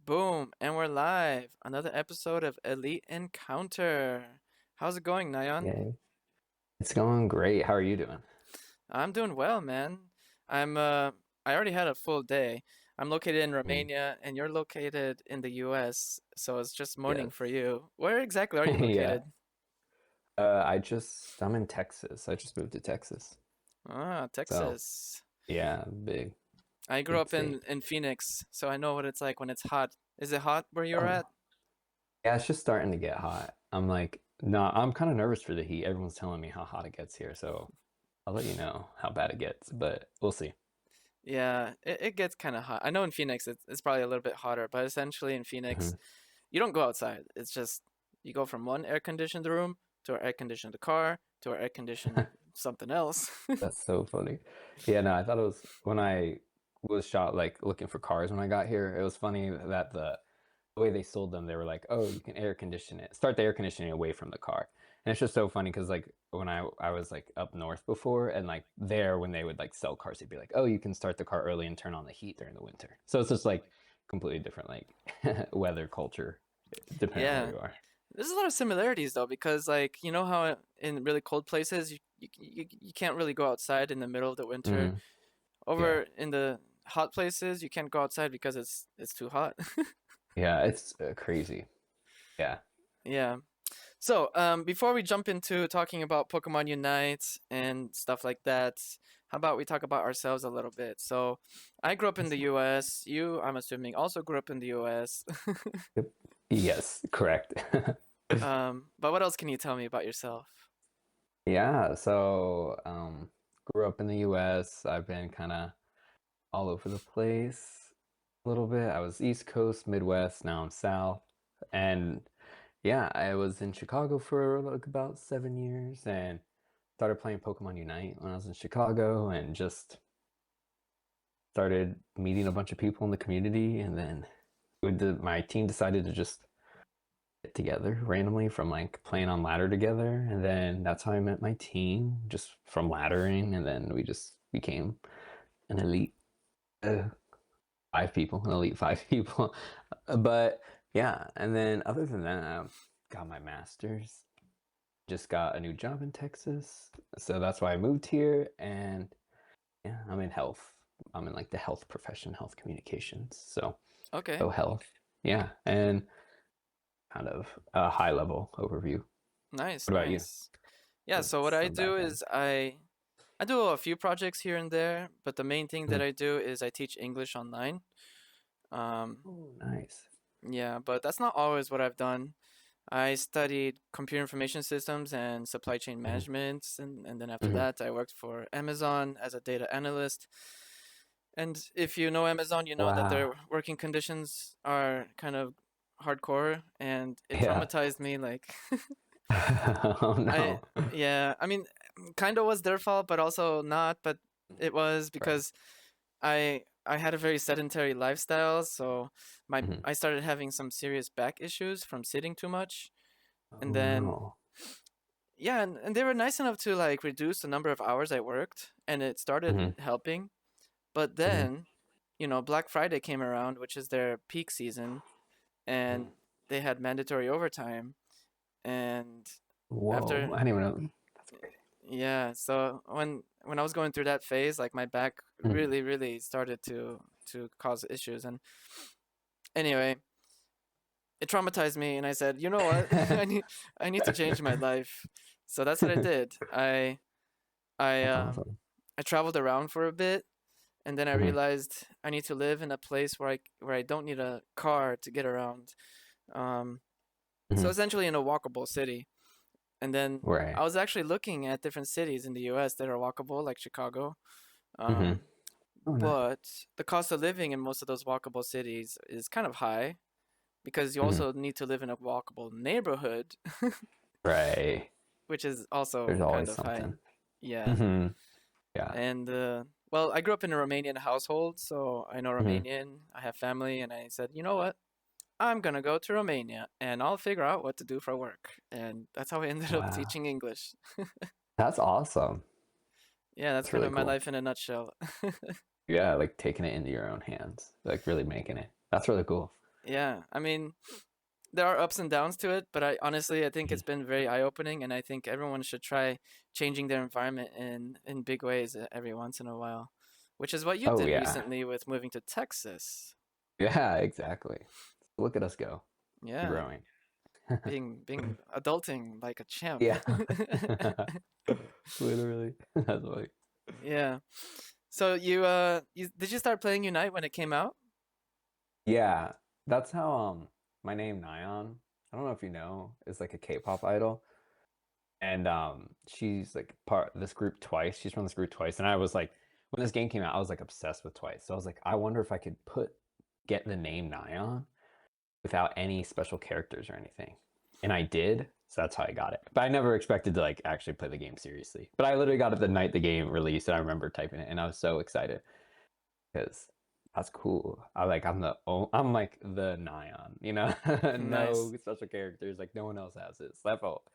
Boom, and we're live. Another episode of Elite Encounter. How's it going, Nayeon? Yay. It's going great. How are you doing? I'm doing well, man. I already had a full day. I'm located in Mm. Romania and you're located in the US, so it's just morning for Yes. you. Where exactly are you Yeah. located? I'm in Texas. I just moved to Texas. Ah, So, Texas. yeah, big, I grew big up in state. in Phoenix, so I know what it's like when it's hot. Is it hot where you're Oh, at? yeah, it's just starting to get hot. I'm like, no, I'm kind of nervous for the heat. Everyone's telling me how hot it gets here, so I'll let you know how bad it gets, but we'll see. Yeah, it gets kind of hot. I know in Phoenix it's probably a little bit hotter, but essentially in Phoenix Mhm. you don't go outside. It's just you go from one air conditioned room to an air conditioned car to an air conditioned something else. That's so funny. Yeah, no, I thought it was when I was shot like looking for cars when I got here. It was funny that the way they sold them, they were like, "Oh, you can air condition it. Start the air conditioning away from the car." And it's just so funny because like when I was like up north before, and like there when they would like sell cars, they'd be like, "Oh, you can start the car early and turn on the heat during the winter." So it's just like completely different like weather culture depending on where Yeah, you are. there's a lot of similarities though because like you know how in really cold places you can't really go outside in the middle of the winter. Hmm. Over Yeah, in the hot places you can't go outside because it's too hot. yeah, it's crazy. Yeah. Yeah. So, before we jump into talking about Pokemon Unite and stuff like that, how about we talk about ourselves a little bit? So, I grew up in the US. You, I'm assuming, also grew up in the US. Yep. Yes, correct. But what else can you tell me about yourself? Yeah, so grew up in the US. I've been kind of all over the place a little bit. I was East Coast, Midwest, now I'm South. And yeah, I was in Chicago for like about 7 years and started playing Pokemon Unite when I was in Chicago and just started meeting a bunch of people in the community. And then my team decided to just get together randomly from like playing on ladder together. And then that's how I met my team, just from laddering. And then we just became an elite uh, five people, an elite five people. But yeah, and then other than that, I got my master's, just got a new job in Texas. So that's why I moved here. And yeah, I'm in health. I'm in like the health profession, health communications. Okay. So health. Yeah. And kind of a high level overview. Nice, What about you? nice. Yeah, so what I Some do background. is I do a few projects here and there, but the main thing that Mhm. I do is I teach English online. Um, Oh, nice. yeah, but that's not always what I've done. I studied computer information systems and supply chain Mhm. management, and then after Mhm. that, I worked for Amazon as a data analyst. And if you know Amazon, you know that their Wow. working conditions are kind of hardcore, and it Yeah. traumatized me. Like, Oh I, no. yeah, I mean, kind of was their fault, but also not. But it was Right. because I had a very sedentary lifestyle, so Mhm. I started having some serious back issues from sitting too much. And Oh then no. yeah, and they were nice enough to like reduce the number of hours I worked, and it started Mhm. helping. But Mhm. then, Black Friday came around, which is their peak season, Mhm. and they had mandatory overtime. And Whoa. after, I didn't even know. That's crazy. yeah, so when I was going through that phase, like my back Mhm. really started to cause issues. And anyway, it traumatized me, and I said, you know what, I need to change my life. So that's what I did. I That's awesome. I traveled around for a bit, and then I Mhm. realized I need to live in a place where I don't need a car to get around. Um, so Mhm. essentially in a walkable city. And then I Right. was actually looking at different cities in the U.S. that are walkable, like Chicago. Mhm. Um, Oh, nice. but the cost of living in most of those walkable cities is kind of high because you Mhm. also need to live in a walkable neighborhood, Right. which is also There's kind always of high. something. Yeah. Mhm. Yeah. And well, I grew up in a Romanian household, so I know Mhm. Romanian. I have family, and I said, you know what? I'm gonna go to Romania, and I'll figure out what to do for work. And that's how I ended up Wow. teaching English. That's awesome. Yeah, that's That's kind really of my cool. life in a nutshell. Yeah, like taking it into your own hands, like really making it. That's really cool. Yeah, I mean, there are ups and downs to it, but I think Mhm. it's been very eye opening, and I think everyone should try changing their environment in big ways every once in a while, which is what you Oh did yeah, recently with moving to Texas. yeah, exactly. Look at us go, Yeah, growing. being adulting like a champ. Yeah, literally. That's like, Yeah. So you did you start playing Unite when it came out? yeah, that's how my name Nayeon. I don't know if you know, is like a K-pop idol. And she's like part of this group twice. She's from this group twice, and I was like, when this game came out, I was like obsessed with Twice. So I was like, I wonder if I could get the name Nyan without any special characters or anything, and I did. So that's how I got it. But I never expected to like actually play the game seriously. But I literally got it the night the game released, and I remember typing it, and I was so excited because that's cool. I'm like the Nyan, you know, Nice. no special characters, like no one else has it. So that felt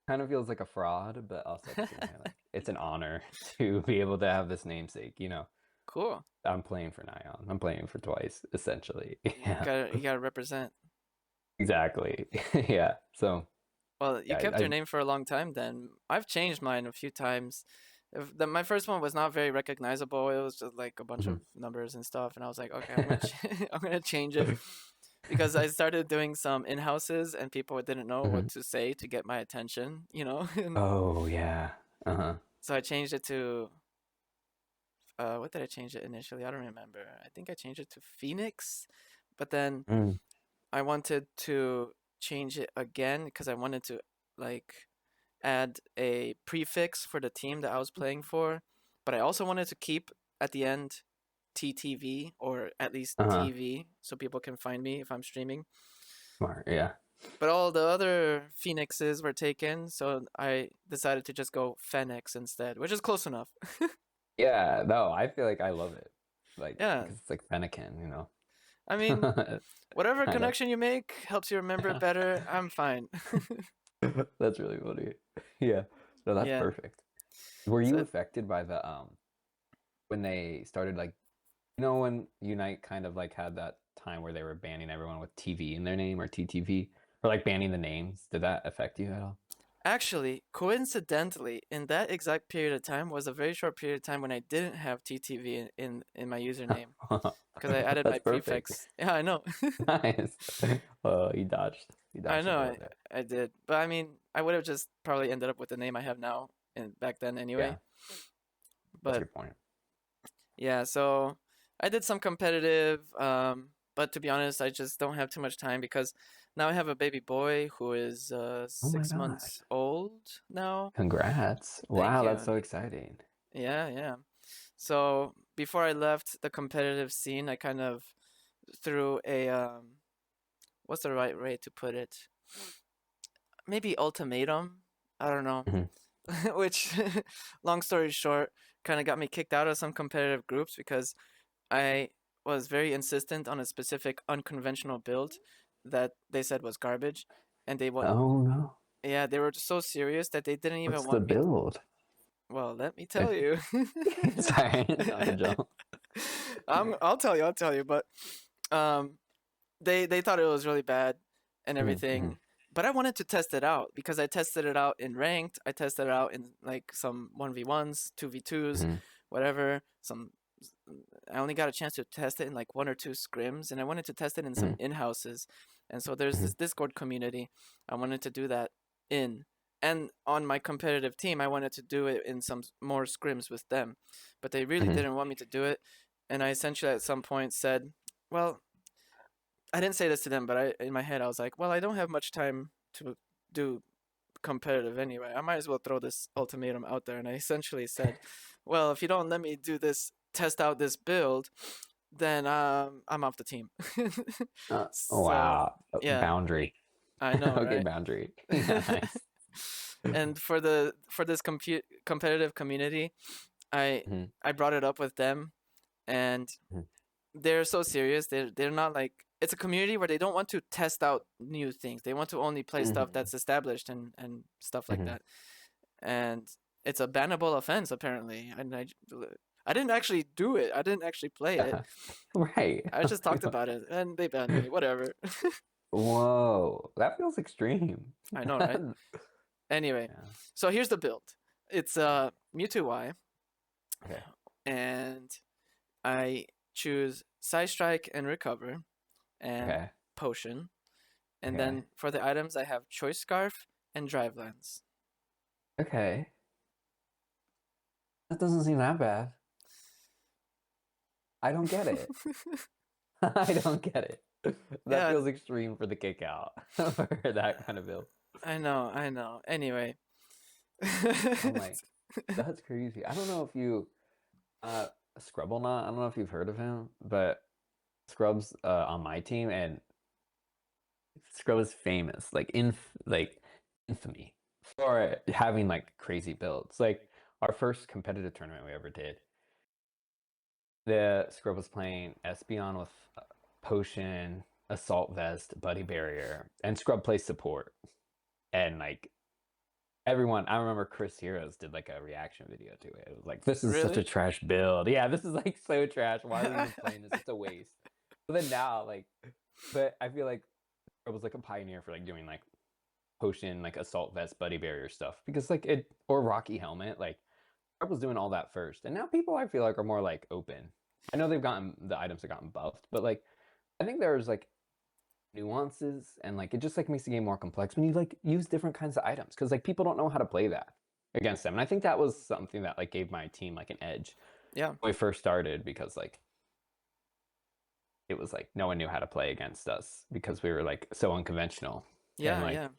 kind of feels like a fraud, but also at the same time, like it's an honor to be able to have this namesake. You know, Cool. I'm playing for Nyan. I'm playing for Twice, essentially. Yeah, You gotta represent. exactly. Yeah. So Well, you yeah, kept your name for a long time then. I've changed mine a few times. My first one was not very recognizable. It was just like a bunch of mhm. numbers and stuff, and I was like, okay, I'm gonna change it because I started doing some in-houses and people didn't know what Mhm. to say to get my attention, and Oh yeah. Uh-huh. so I changed it to what did I change it initially? I don't remember. I think I changed it to Phoenix, but then Mm. I wanted to change it again because I wanted to like add a prefix for the team that I was playing for, but I also wanted to keep at the end TTV or at least Uh-huh. TV so people can find me if I'm streaming. Smart. Yeah. But all the other phoenixes were taken, so I decided to just go Phoenix instead, which is close enough. Yeah. No, I feel like I love it. Like Yeah, because it's like Fennekin, you know. I mean, whatever Kind of. connection you make helps you remember it better. I'm fine. That's really funny. Yeah. No, that's Yeah. perfect. Were you So affected by the when they started like when Unite kind of like had that time where they were banning everyone with TV in their name or TTV or like banning the names? Did that affect you at all? actually, coincidentally, in that exact period of time was a very short period of time when I didn't have TTV in my username because I added my That's perfect. prefix. Yeah, I know. Nice. You I dodged a know bullet there. I did. But I mean, I would have just probably ended up with the name I have now and back then Yeah, anyway. that's a But good point. yeah, so I did some competitive but to be honest, I just don't have too much time because now I have a baby boy who is Oh my 6 God. months old now. Congrats. Thank Wow, that's you. so exciting. Yeah, yeah. So before I left the competitive scene, I kind of threw a what's the right way to put it? Maybe ultimatum. I don't know. Mhm. Which, long story short, kind of got me kicked out of some competitive groups because I was very insistent on a specific unconventional build that they said was garbage, and they what? Oh no. Yeah, they were so serious that they didn't even What's the want me. build? Well, let me I- tell you. Sorry, not to jump. I'll tell you, but um, they thought it was really bad and Mhm, mhm, everything, but I wanted to test it out because I tested it out in ranked, I tested it out in like some 1v1s, 2v2s, mhm, whatever. Some I only got a chance to test it in like one or two scrims, and I wanted to test it in some mhm, in-houses. And so there's mhm, this Discord community. I wanted to do that in. And on my competitive team, I wanted to do it in some more scrims with them. But they really mhm, didn't want me to do it. And I essentially at some point said, well, I didn't say this to them, but in my head I was like, well, I don't have much time to do competitive anyway. I might as well throw this ultimatum out there. And I essentially said, well, if you don't let me do this, test out this build, then I'm off the team. So wow. yeah, Boundary. I know, Okay, right? boundary. Yeah, nice. And for this competitive community, I Mhm, I brought it up with them, and mhm, they're so serious. They're not like it's a community where they don't want to test out new things. They want to only play stuff mhm, that's established and stuff like mhm. that. And it's a bannable offense apparently. And I didn't actually do it. I didn't actually play it. Right. I just talked about it, and they banned me. Whatever. Whoa, that feels extreme. I know, right? Anyway, Yeah. so here's the build. It's Mewtwo Y, Okay. and I choose Side Strike and Recover, and Okay. Potion, and Okay. then for the items I have Choice Scarf and Drive Lens. Okay. That doesn't seem that bad. I don't get it. I don't get it. That Yeah, feels extreme for the kick out for that kind of build. I know, I know. Anyway. I'm like, that's crazy. I don't know if you uh Scrubble, I don't know if you've heard of him, but Scrub's on my team, and Scrub is famous, like infamy for having like crazy builds. Like our first competitive tournament we ever did, the Scrub was playing Espeon with Potion, Assault Vest, Buddy Barrier, and Scrub plays support. And like everyone, I remember Chris Heroes did like a reaction video to it. It was like, this is such a Really? trash build. Yeah, this is like so trash. Why are we even playing this? It's a waste. But then now, like, but I feel like I was like a pioneer for like doing like Potion, like Assault Vest, Buddy Barrier stuff, because like it, or Rocky Helmet, like I was doing all that first, and now people I feel like are more like open. I know the items have gotten buffed, but like I think there's like nuances, and like it just like makes the game more complex when you like use different kinds of items, because like people don't know how to play that against them, and I think that was something that like gave my team like an edge Yeah. when we first started, because like it was like no one knew how to play against us because we were like so unconventional and Yeah, like yeah.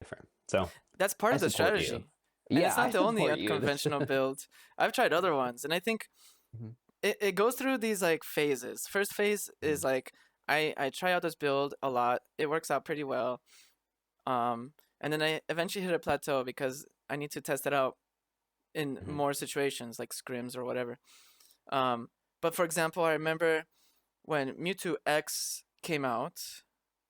different. So That's part I of the support you. strategy. And Yeah, it's I not the only support you. unconventional build. I've tried other ones, and I think Mhm, it goes through these like phases. First phase mhm, is like I try out this build a lot. It works out pretty well. Um, and then I eventually hit a plateau because I need to test it out in mhm. more situations like scrims or whatever. Um, but for example, I remember when Mewtwo X came out,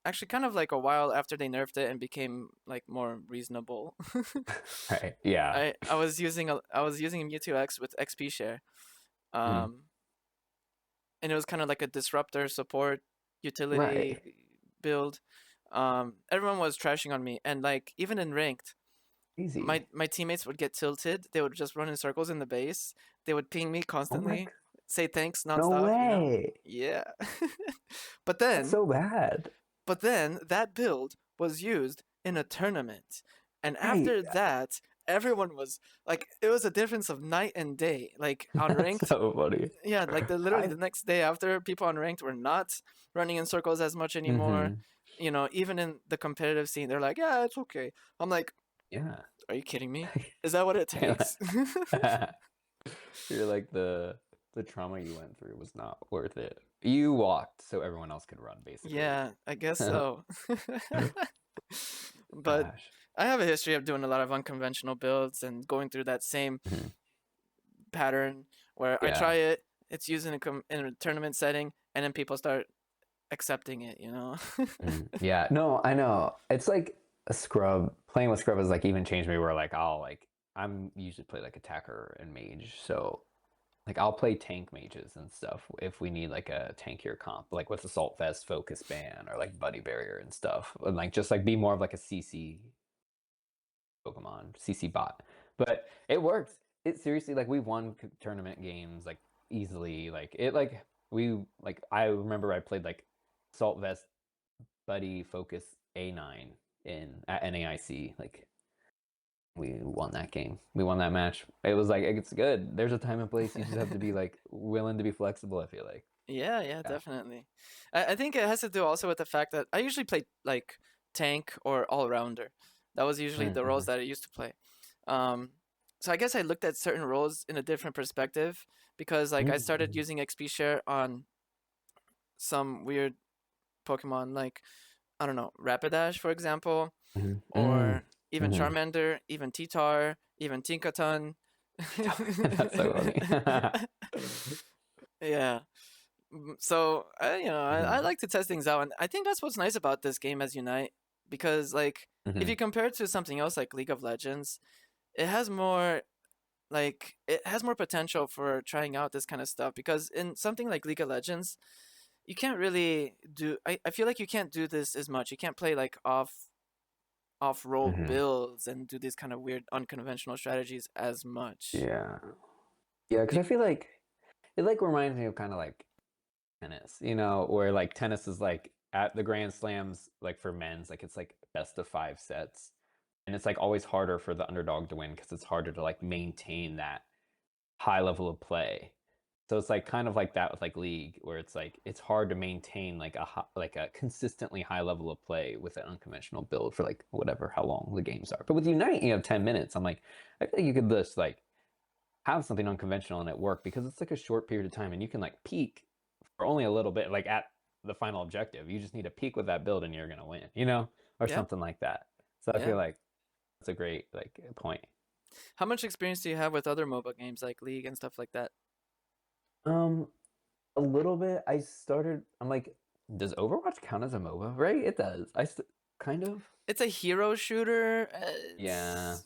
actually kind of like a while after they nerfed it and became like more reasonable. Right. Yeah. I was using Mewtwo X with XP share. Mhm. Um, and it was kind of like a disruptor support Right. utility build. Everyone was trashing on me, and like even in ranked, Easy. my teammates would get tilted. They would just run in circles in the base. They would ping me Oh my constantly, say thanks No nonstop. You know, way. yeah. but That's then so bad. But then that build was used in a tournament. And Right. after that, everyone was like, it was a difference of night and day. Like on That's ranked, so funny. yeah, like literally I the next day after, people on ranked were not running in circles as much anymore. hmm You know, even in the competitive scene, they're like, yeah, it's okay. I'm like, Yeah. are you kidding me? Is that what it You're takes? like, you're like the trauma you went through was not worth it. You walked so everyone else could run, basically. Yeah, I guess so. But Gosh. I have a history of doing a lot of unconventional builds and going through that same Mhm. pattern where I Yeah. try it, it's used in a tournament setting, and then people start accepting it, you know? Yeah. No, I know. It's like a scrub. Playing with scrub has like even changed me, where like I'm usually play like attacker and mage, so like I'll play tank mages and stuff if we need like a tankier comp, like with assault vest, focus ban, or like buddy barrier and stuff, and like just like be more of like a CC Pokemon, CC bot. But it works. It seriously, like we won tournament games like easily. Like it like we like I remember I played like assault vest, buddy, focus A9 in at NAIC. Like we won that game. We won that match. It was like it's good. There's a time and place. You just have to be like willing to be flexible, I feel like. Yeah, yeah, Yeah. definitely. I think it has to do also with the fact that I usually play like tank or all rounder. That was usually the Mm-hmm. roles that I used to play. Um, so I guess I looked at certain roles in a different perspective because like I started Mm-hmm. using XP share on some weird Pokemon like I don't know, Rapidash for example, Mm-hmm. or even Mm-hmm. Charmander, even Titar, even Tinkaton. That's so funny. Yeah. So I Mm-hmm. like to test things out, and I think that's what's nice about this game as Unite, because like if Mm-hmm. you compare it to something else like League of Legends, it has more like it has more potential for trying out this kind of stuff because in something like League of Legends, you can't really do. I feel like you can't do this as much. You can't play like off role Hmm. builds and do these kind of weird unconventional strategies as much. Yeah. Yeah, because Do, I feel like it like reminds me of kind of like tennis, where like tennis is like at the Grand Slams, like for men's, like it's like best of 5 sets. And it's like always harder for the underdog to win because it's harder to like maintain that high level of play. So it's like kind of like that with like League, where it's like it's hard to maintain like like a consistently high level of play with an unconventional build for like whatever how long the games are. But with Unite, you have 10 minutes. I'm like, I feel like you could just like have something unconventional and it work because it's like a short period of time and you can like peak for only a little bit, like at the final objective. You just need to peak with that build and you're gonna win, or yeah, something like that. So I yeah. feel like that's a great like point. How much experience do you have with other mobile games like League and stuff like that? Um, a little bit. I'm like, does Overwatch count as a MOBA? Right? It does. Kind of. It's a hero shooter. Yeah. It's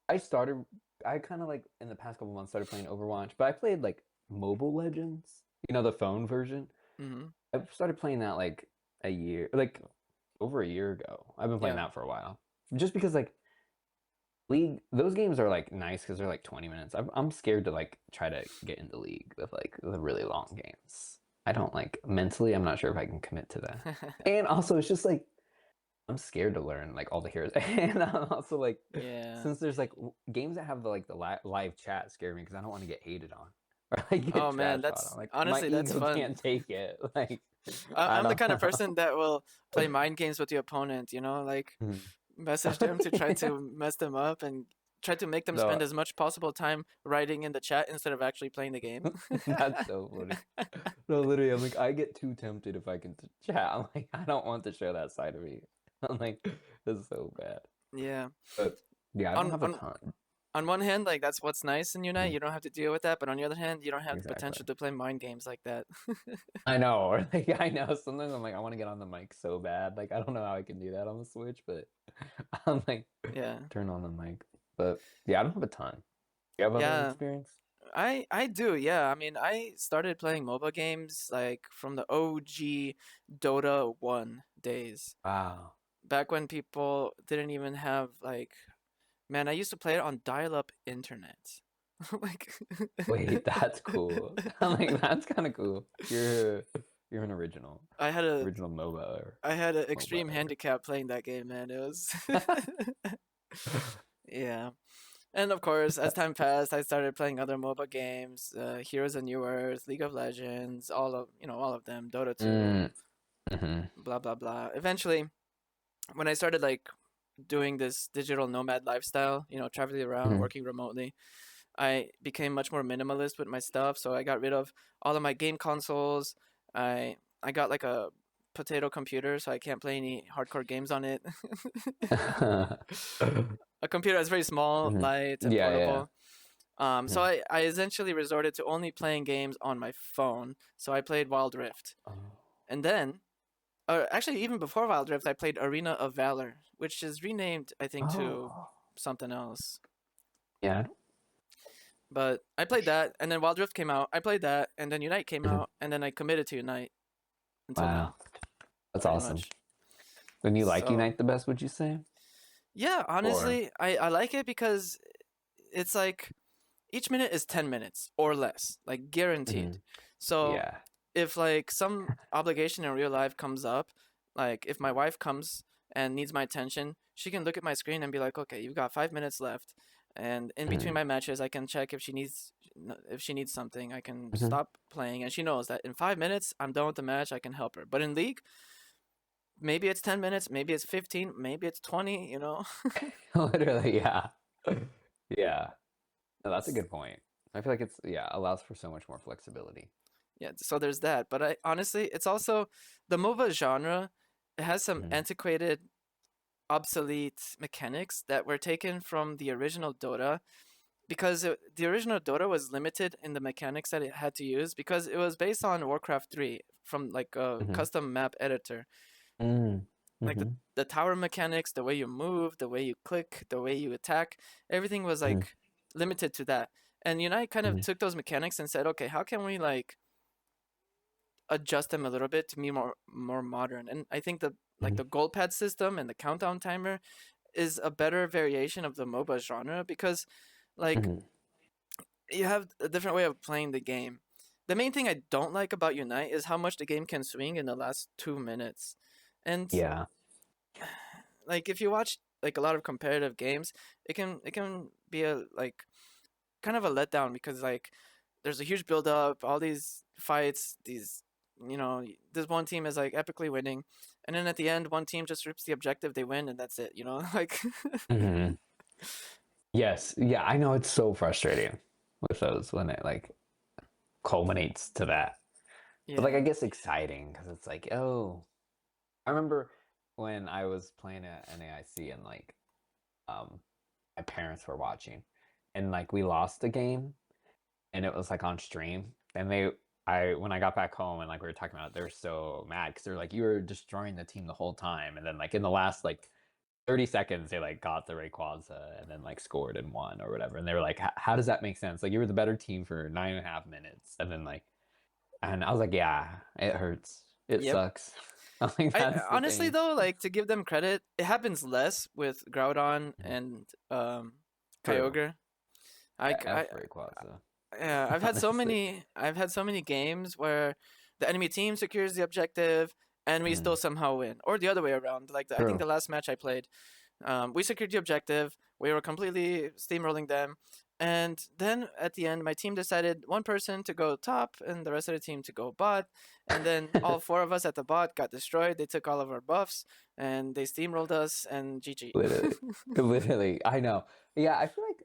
I started. I kind of like in the past couple months started playing Overwatch, but I played like Mobile Legends. The phone version. mm-hmm. I started playing that like a year, like over a year ago. I've been playing Yeah. that for a while, just because like League, those games are like nice because they're like 20 minutes. I'm scared to like try to get into League with like the really long games. I don't like mentally, I'm not sure if I can commit to that. And also, it's just like I'm scared to learn like all the heroes. And I'm also like, Yeah. since there's like games that have the live chat scare me because I don't want to get hated on or like get Oh man, trash talk. I'm that's like, my honestly that's ego fun. can't take it. Like, I I'm the don't kind of know. person that will play mind games with the opponent, like message them to try Yeah. to mess them up and try to make them spend No, as much possible time writing in the chat instead of actually playing the game. that's so funny. No, literally, I'm like, I get too tempted if I can chat. I'm like, I don't want to show that side of me. I'm like, this is so bad. Yeah. But yeah, I don't On have a on ton. on one hand, like that's what's nice in Unite. Mhm. You don't have to deal with that, but on the other hand, you don't have the Exactly. potential to play mind games like that. I know, or like I know. Sometimes I'm like, I want to get on the mic so bad. Like I don't know how I can do that on the Switch, but I'm like, Yeah. turn on the mic. But yeah, I don't have a ton. You have other Yeah. experience? I do, yeah. I mean, I started playing mobile games like from the OG Dota 1 days. Wow. Back when people didn't even have like man, I used to play it on dial-up internet. Like Wait, that's cool. I'm like, that's kind of cool. You're an original, I had a original MOBA or I had an extreme MOBA. handicap playing that game, man. It was yeah. And of course, as time passed, I started playing other MOBA games, Heroes of New Earth, League of Legends, all of them, Dota 2, Mm, hmm. blah blah blah. Eventually, when I started like doing this digital nomad lifestyle, traveling around, Hmm. working remotely, I became much more minimalist with my stuff. So I got rid of all of my game consoles. I got like a potato computer, so I can't play any hardcore games on it. A computer that's very small, Hmm. light, and Yeah, yeah. portable. So Mhm. I essentially resorted to only playing games on my phone. So I played Wild Rift, Oh. and then, actually, even before Wild Rift, I played Arena of Valor, which is renamed, I think, to Oh. something else. Yeah. But I played that, and then Wild Rift came out. I played that, and then Unite came Mhm. out, and then I committed to Unite until now, Wow. That's pretty awesome. much. When you like So Unite the best, would you say? yeah, Or honestly, I like it because it's like each minute is 10 minutes or less, like guaranteed. Mhm. So Yeah. if like some obligation in real life comes up, like if my wife comes and needs my attention, she can look at my screen and be like, "Okay, you've got 5 minutes left." And in between Mhm. my matches, I can check if she needs something. I can Mhm. stop playing, and she knows that in 5 minutes I'm done with the match. I can help her. But in League, maybe it's 10 minutes, maybe it's 15, maybe it's 20. Literally, yeah. Yeah. No, that's a good point. I feel like it's allows for so much more flexibility. Yeah. So there's that. But I honestly, it's also the MOBA genre. It has some Mhm. antiquated obsolete mechanics that were taken from the original Dota because the original Dota was limited in the mechanics that it had to use because it was based on Warcraft 3 from like a Mhm. custom map editor. Mm. Like the, Mhm. the tower mechanics, the way you move, the way you click, the way you attack, everything was Mhm. like limited to that. And Unite kind of Mhm. took those mechanics and said, okay, how can we like adjust them a little bit to be more modern? And I think the like Mhm. the gold pad system and the countdown timer is a better variation of the MOBA genre because like Mhm. you have a different way of playing the game. The main thing I don't like about Unite is how much the game can swing in the last 2 minutes. And Yeah. like if you watch like a lot of competitive games, it can be a like kind of a letdown because like there's a huge build up, all these fights, these this one team is like epically winning, and then at the end one team just rips the objective, they win, and that's it. Like Mhm. Yes. Yeah, I know it's so frustrating with those when it like culminates to that. But like I yeah. guess exciting because it's like, oh, I remember when I was playing at NAIC and like um my parents were watching and like we lost a game and it was like on stream and I when I got back home and like we were talking about it, they were so mad because they're like you were destroying the team the whole time and then like in the last like 30 seconds they like got the Rayquaza and then like scored and won or whatever and they were like how does that make sense, like you were the better team for 9.5 minutes and then like and I was like yeah it hurts, it Yep. sucks. I think I that's the honestly thing. though, like to give them credit, it happens less with Groudon Mhm. and True. Kyogre. Yeah, I F Rayquaza. Yeah, Honestly. I've had so many games where the enemy team secures the objective and we still Mm. somehow win, or the other way around. Like I think True. the last match I played, we secured the objective. We were completely steamrolling them, and then at the end, my team decided one person to go top and the rest of the team to go bot, and then all four of us at the bot got destroyed. They took all of our buffs and they steamrolled us, and GG. Literally. Literally. I know. Yeah, I feel like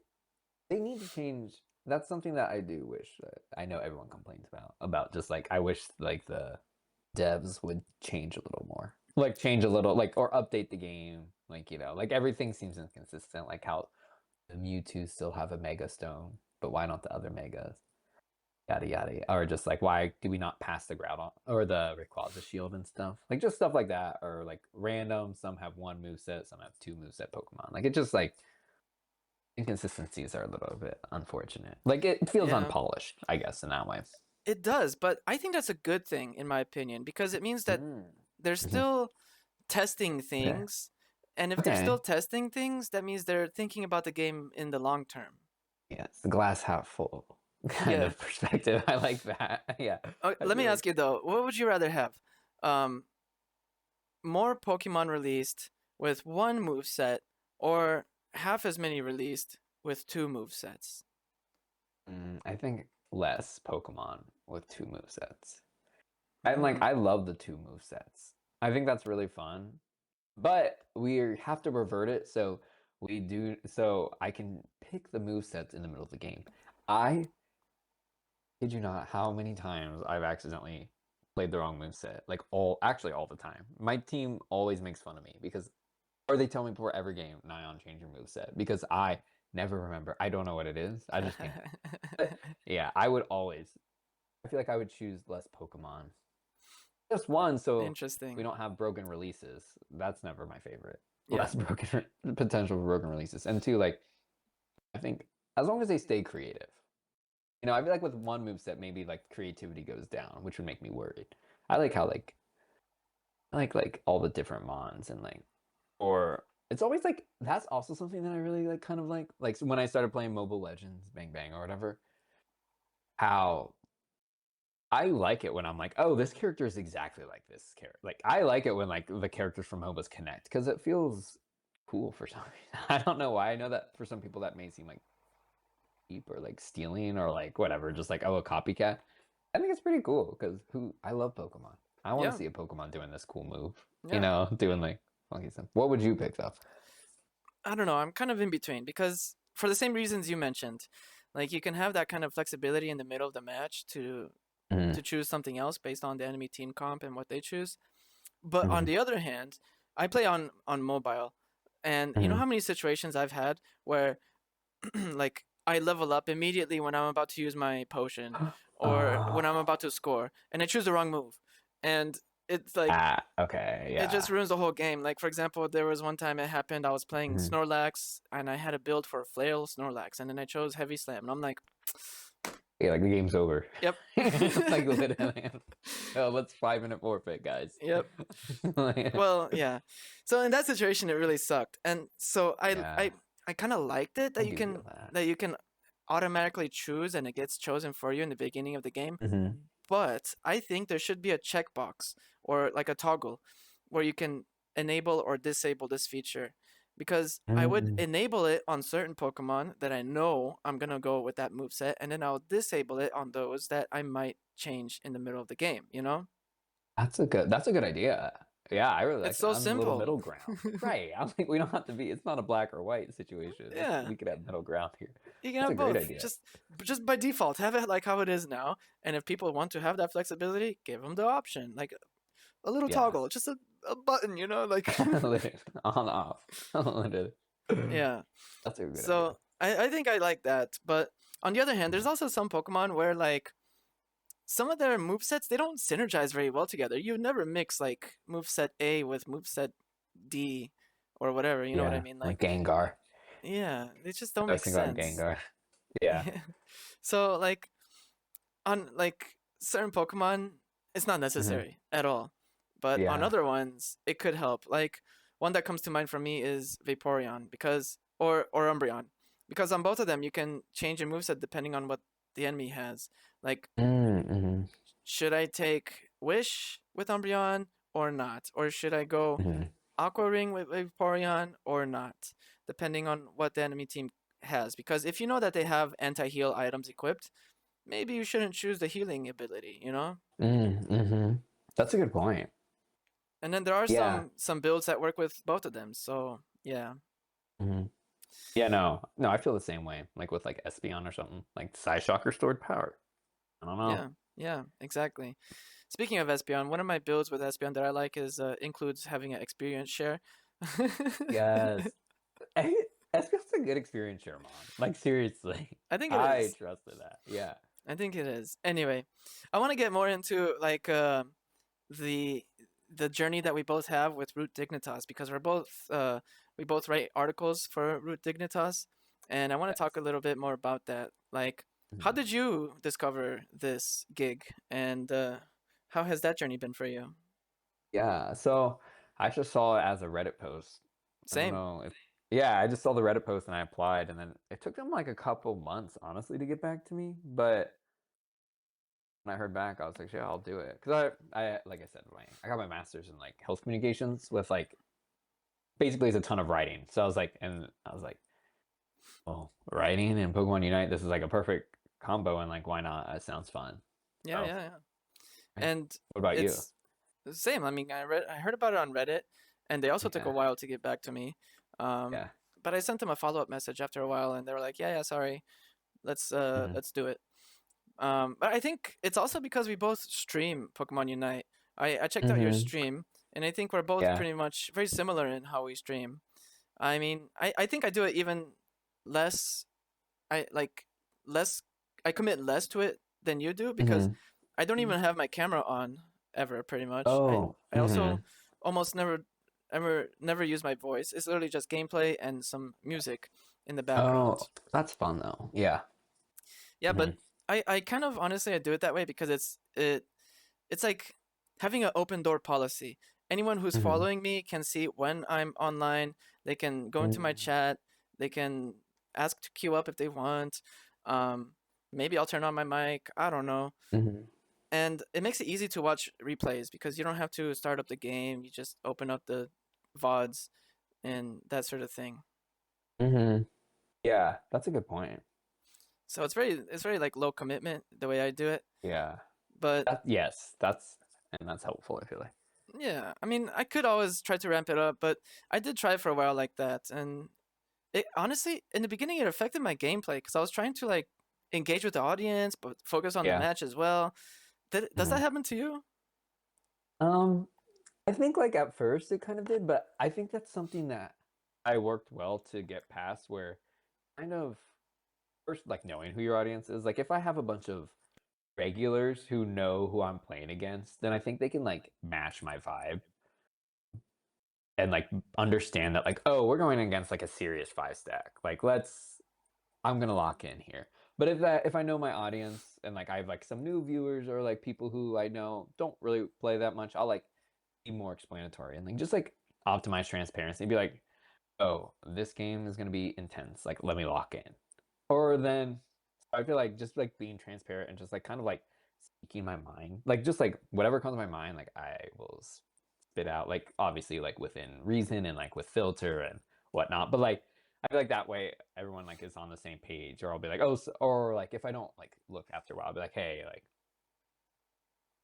they need to change. That's something that I do wish that I know everyone complains about just like I wish like the devs would change a little more. Like change a little like or update the game. Like, like everything seems inconsistent. Like how the Mewtwo still have a Mega Stone, but why not the other Megas? Yada yada. Or just like why do we not pass the Groudon or the Rayquaza shield and stuff? Like just stuff like that. Or like random, some have one moveset, some have two moveset Pokemon. Like it just like inconsistencies are a little bit unfortunate. Like it feels Yeah. unpolished, I guess, in that way. It does, but I think that's a good thing in my opinion because it means that Mm. they're Mhm. still testing Okay. things. And if they're Okay. still testing things, that means they're thinking about the game in the long term. Yeah, it's the glass half full kind Yeah. of perspective. I like that. Yeah. I Let me feel ask like you though, what would you rather have? Um, More Pokemon released with one move set or half as many released with two move sets? I think less Pokemon with two movesets. And like Mm. I love the two movesets. I think that's really fun. But we have to revert it so I can pick the movesets in the middle of the game. I kid you not how many times I've accidentally played the wrong moveset. Like all the time. My team always makes fun of me because or they tell me before every game, Nayeon change your moveset because I never remember. I don't know what it is. I just can't. But yeah, I feel like I would choose less Pokemon. Just one, so we Interesting. don't have broken releases. That's never my favorite. Yeah. Less broken potential for broken releases. And two, like I think as long as they stay creative. I feel like with one moveset, maybe like creativity goes down, which would make me worried. I like how like I like all the different mons and like or it's always like that's also something that I really like kind of like when I started playing Mobile Legends, Bang Bang or whatever, how I like it when I'm like, oh, this character is exactly like this character. Like I like it when like the characters from MOBAs connect because it feels cool for some reason. I don't know why. I know that for some people that may seem like cheap or like stealing or like whatever, just like oh a copycat. I think it's pretty cool because I love Pokemon. I want to Yeah. see a Pokemon doing this cool move. Yeah. Doing like funky stuff. What would you pick though? I don't know. I'm kind of in between because for the same reasons you mentioned, like you can have that kind of flexibility in the middle of the match Mm-hmm. to choose something else based on the enemy team comp and what they choose. But on Mm-hmm. the other hand, I play on mobile, and you know Mm-hmm. how many situations I've had where like I level up immediately when I'm about to use my potion or when I'm Oh, about to score, and I choose the wrong move, and it's like okay, it just yeah. ruins the whole game. Like for example, there was one time it happened. I was playing Mhm. Snorlax and I had a build for Flail Snorlax, and then I chose Heavy Slam, and I'm like, Yeah, like the game's over. Yep. Like literally, oh, let's 5 minute forfeit, guys. Yep. Like, Well, yeah. So in that situation, it really sucked, and so yeah, I kind of liked it I do feel that. that you can automatically choose and it gets chosen for you in the beginning of the game. Hmm. But I think there should be a checkbox or like a toggle where you can enable or disable this feature. Because I would Mm, enable it on certain Pokemon that I know I'm gonna go with that moveset, and then I'll disable it on those that I might change in the middle of the game, you know? that's a good idea. Yeah, I really It's like that. so I'm a little simple. middle ground. Right. I'm like, we don't have to be, it's not a black or white situation. Yeah. We could have middle ground here. You can That's a have great both. idea. Just by default, have it like how it is now. And if people want to have that flexibility, give them the option, like a little Yeah. toggle, just a button, you know, like Literally, on off. Literally. yeah. That's a good idea. So I think I like that. But on the other hand, there's also some Pokemon where like some of their movesets they don't synergize very well together. You never mix like moveset A with moveset D or whatever. You know what I Yeah, mean? like Like Gengar. yeah, they just don't I was make thinking about sense. Gengar. Yeah. So like on like certain Pokemon, it's not Hmm. necessary at all. But on Yeah. other ones, it could help. Like one that comes to mind for me is Vaporeon because or Umbreon. Because on both of them you can change your moveset depending on what the enemy has. Like Mm-hmm. should I take Wish with Umbreon or not? Or should I go Hmm. Aqua Ring with Vaporeon or not? Depending on what the enemy team has. Because if you know that they have anti-heal items equipped, maybe you shouldn't choose the healing ability, you know? Mm-hmm. That's a good point. And then there are Yeah. some builds that work with both of them. So yeah, Hmm. Yeah, no, I feel the same way. Like with like Espeon or something. Like Psyshocker stored power. I don't know. yeah, yeah, exactly. Speaking of Espeon, one of my builds with Espeon that I like is includes having an experience share. Yes. Espeon's a good experience share mod. Like seriously. I think it I is. trusted that. Yeah. I think it is. Anyway, I want to get more into like the the journey that we both have with Root Dignitas because we both write articles for Root Dignitas, and I want to Yes. talk a little bit more about that. Like, how Mhm. did you discover this gig, and how has that journey been for you? Yeah. So I just saw it as a Reddit post. I don't Same. know if yeah, I just saw the Reddit post and I applied and then it took them like a couple months honestly to get back to me. But when I heard back, I was like, yeah, I'll do it. Because I like I said, I got my master's in like health communications with like basically it's a ton of writing. So I was like, well, writing and Pokemon Unite, this is like a perfect combo and like why not? It sounds fun. Yeah, So yeah, yeah. yeah. And What about you? it's the same. I mean, I heard about it on Reddit, and they also took a Yeah. while to get back to me. Um, Yeah. but I sent them a follow up message after a while, and they were like, "Yeah, yeah, sorry, Hmm. let's do it." But I think it's also because we both stream Pokemon Unite. I checked out your Hmm. stream, and I think we're both Yeah. pretty much very similar in how we stream. I mean, I think I do it even less. I like less. I commit less to it than you do because Hmm. I don't even have my camera on ever. Pretty much. Oh. I Hmm. also almost never use my voice. It's literally just gameplay and some music in the Oh, background. that's fun though. Yeah. Yeah, but Hmm. I kind of honestly I do it that way because it's like having an open door policy. Anyone who's Hmm. following me can see when I'm online. They can go into my chat. They can ask to queue up if they want. Um, Maybe I'll turn on my mic. I don't know. Hmm. And it makes it easy to watch replays because you don't have to start up the game. You just open up the VODs and that sort of thing. Hmm. Yeah, that's a good point. So it's very like low commitment the way I do it. Yeah. But Yes, that's helpful, I feel like. yeah, I mean, I could always try to ramp it up, but I did try for a while like that, and it honestly, in the beginning, it affected my gameplay because I was trying to like engage with the audience, but focus on the Yeah. match as well. Does that Hmm. happen to you? Um, I think like at first it kind of did, but I think that's something that I worked well to get past where kind of first like knowing who your audience is. Like if I have a bunch of regulars who know who I'm playing against, then I think they can like match my vibe and like understand that like, oh, we're going against like a serious 5 stack. Like I'm gonna lock in here. But if I know my audience and like I have like some new viewers or like people who I know don't really play that much, I'll like be more explanatory and like just like optimize transparency and be like, oh, this game is gonna be intense. Like, let me lock in. Or then I feel like just like being transparent and just like kind of like speaking my mind, like just like whatever comes to my mind, like I will spit out. Like obviously like within reason and like with filter and whatnot. But like I feel like that way everyone like is on the same page. Or I'll be like, oh, or like if I don't like look after a while, I'll be like, hey, like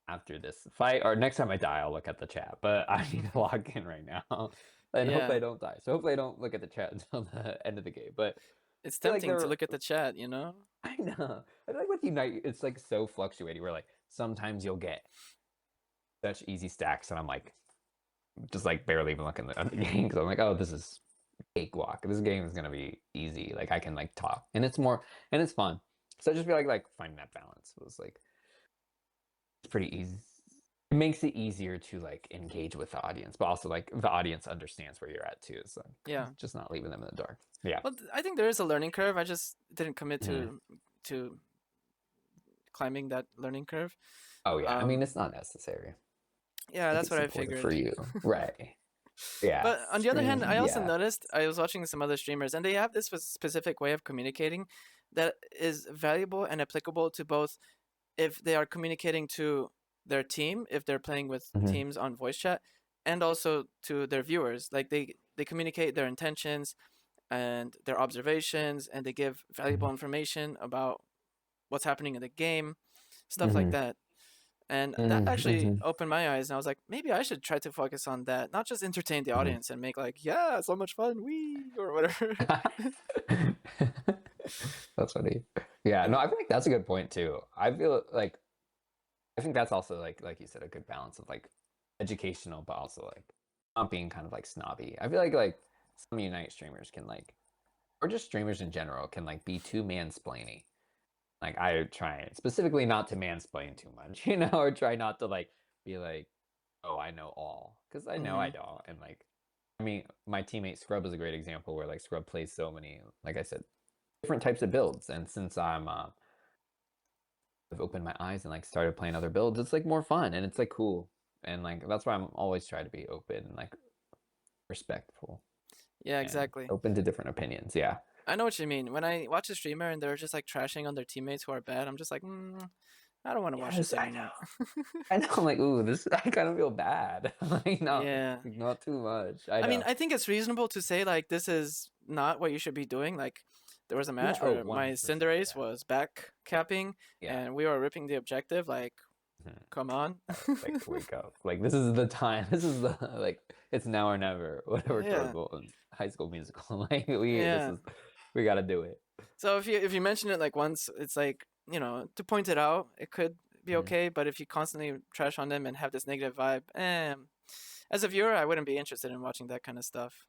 after this fight or next time I die, I'll look at the chat. But I need to log in right now. And hopefully Yeah, I don't die. So hopefully I don't look at the chat until the end of the game. But it's I feel like tempting to there look at the chat, you know? I know. I feel like with Unite, it's like so fluctuating where like sometimes you'll get such easy stacks, and I'm like just like barely even looking at the game because I'm like, oh, this is cakewalk. This game is gonna be easy. Like I can like talk, and it's more and it's fun. So I just feel like finding that balance was like it's pretty easy. It makes it easier to like engage with the audience, but also like the audience understands where you're at too. So Yeah. just not leaving them in the dark. Yeah. Well, I think there is a learning curve. I just didn't commit Mhm. to climbing that learning curve. Oh yeah. I mean, Um, it's not necessary. yeah, Make that's it what I supportive for figured. you, right? Yeah. But on the other Stream. hand, I also Yeah. noticed I was watching some other streamers, and they have this specific way of communicating that is valuable and applicable to both if they are communicating to their team, if they're playing with Hmm. teams on voice chat, and also to their viewers. Like they communicate their intentions and their observations, and they give valuable information about what's happening in the game, stuff like Hmm. that. And that actually Hmm. opened my eyes, and I was like, maybe I should try to focus on that, not just entertain the Hmm. audience and make like, yeah, so much fun, we or whatever. That's funny. Yeah, no, I feel like that's a good point too. I feel like I think that's also like you said, a good balance of like educational, but also like not being kind of like snobby. I feel like some Unite streamers can like, or just streamers in general can like be too mansplaining. Like I try specifically not to mansplain too much, or try not to like be like, oh, I know all, because I know I Hmm. don't. And like, I mean, my teammate Scrub is a great example where like Scrub plays so many, like I said, different types of builds. And since I've opened my eyes and like started playing other builds, it's like more fun and it's like cool. And like that's why I'm always trying to be open and like respectful Yeah, and exactly. open to different opinions. Yeah. I know what you mean. When I watch a streamer and they're just like trashing on their teammates who are bad, I'm just like, I don't want to watch this Yes, I know. anymore. I know. I'm like, ooh, this. I kind of feel bad. Like, Yeah. not too much. I I mean, know. I think it's reasonable to say like this is not what you should be doing. Like there was a Yeah. match Oh, where my 100%. Cinderace Yeah. was back capping Yeah. and we were ripping the objective. Like, Mhm. come on. Like, wake up. Like, this is the time. This is the like. It's now or never. Whatever Yeah. trope in High School Musical. Like, this Yeah. is. We got to do it. So if you mention it like once, it's like, to point it out, it could be Mhm. okay. But if you constantly trash on them and have this negative vibe, as a viewer, I wouldn't be interested in watching that kind of stuff.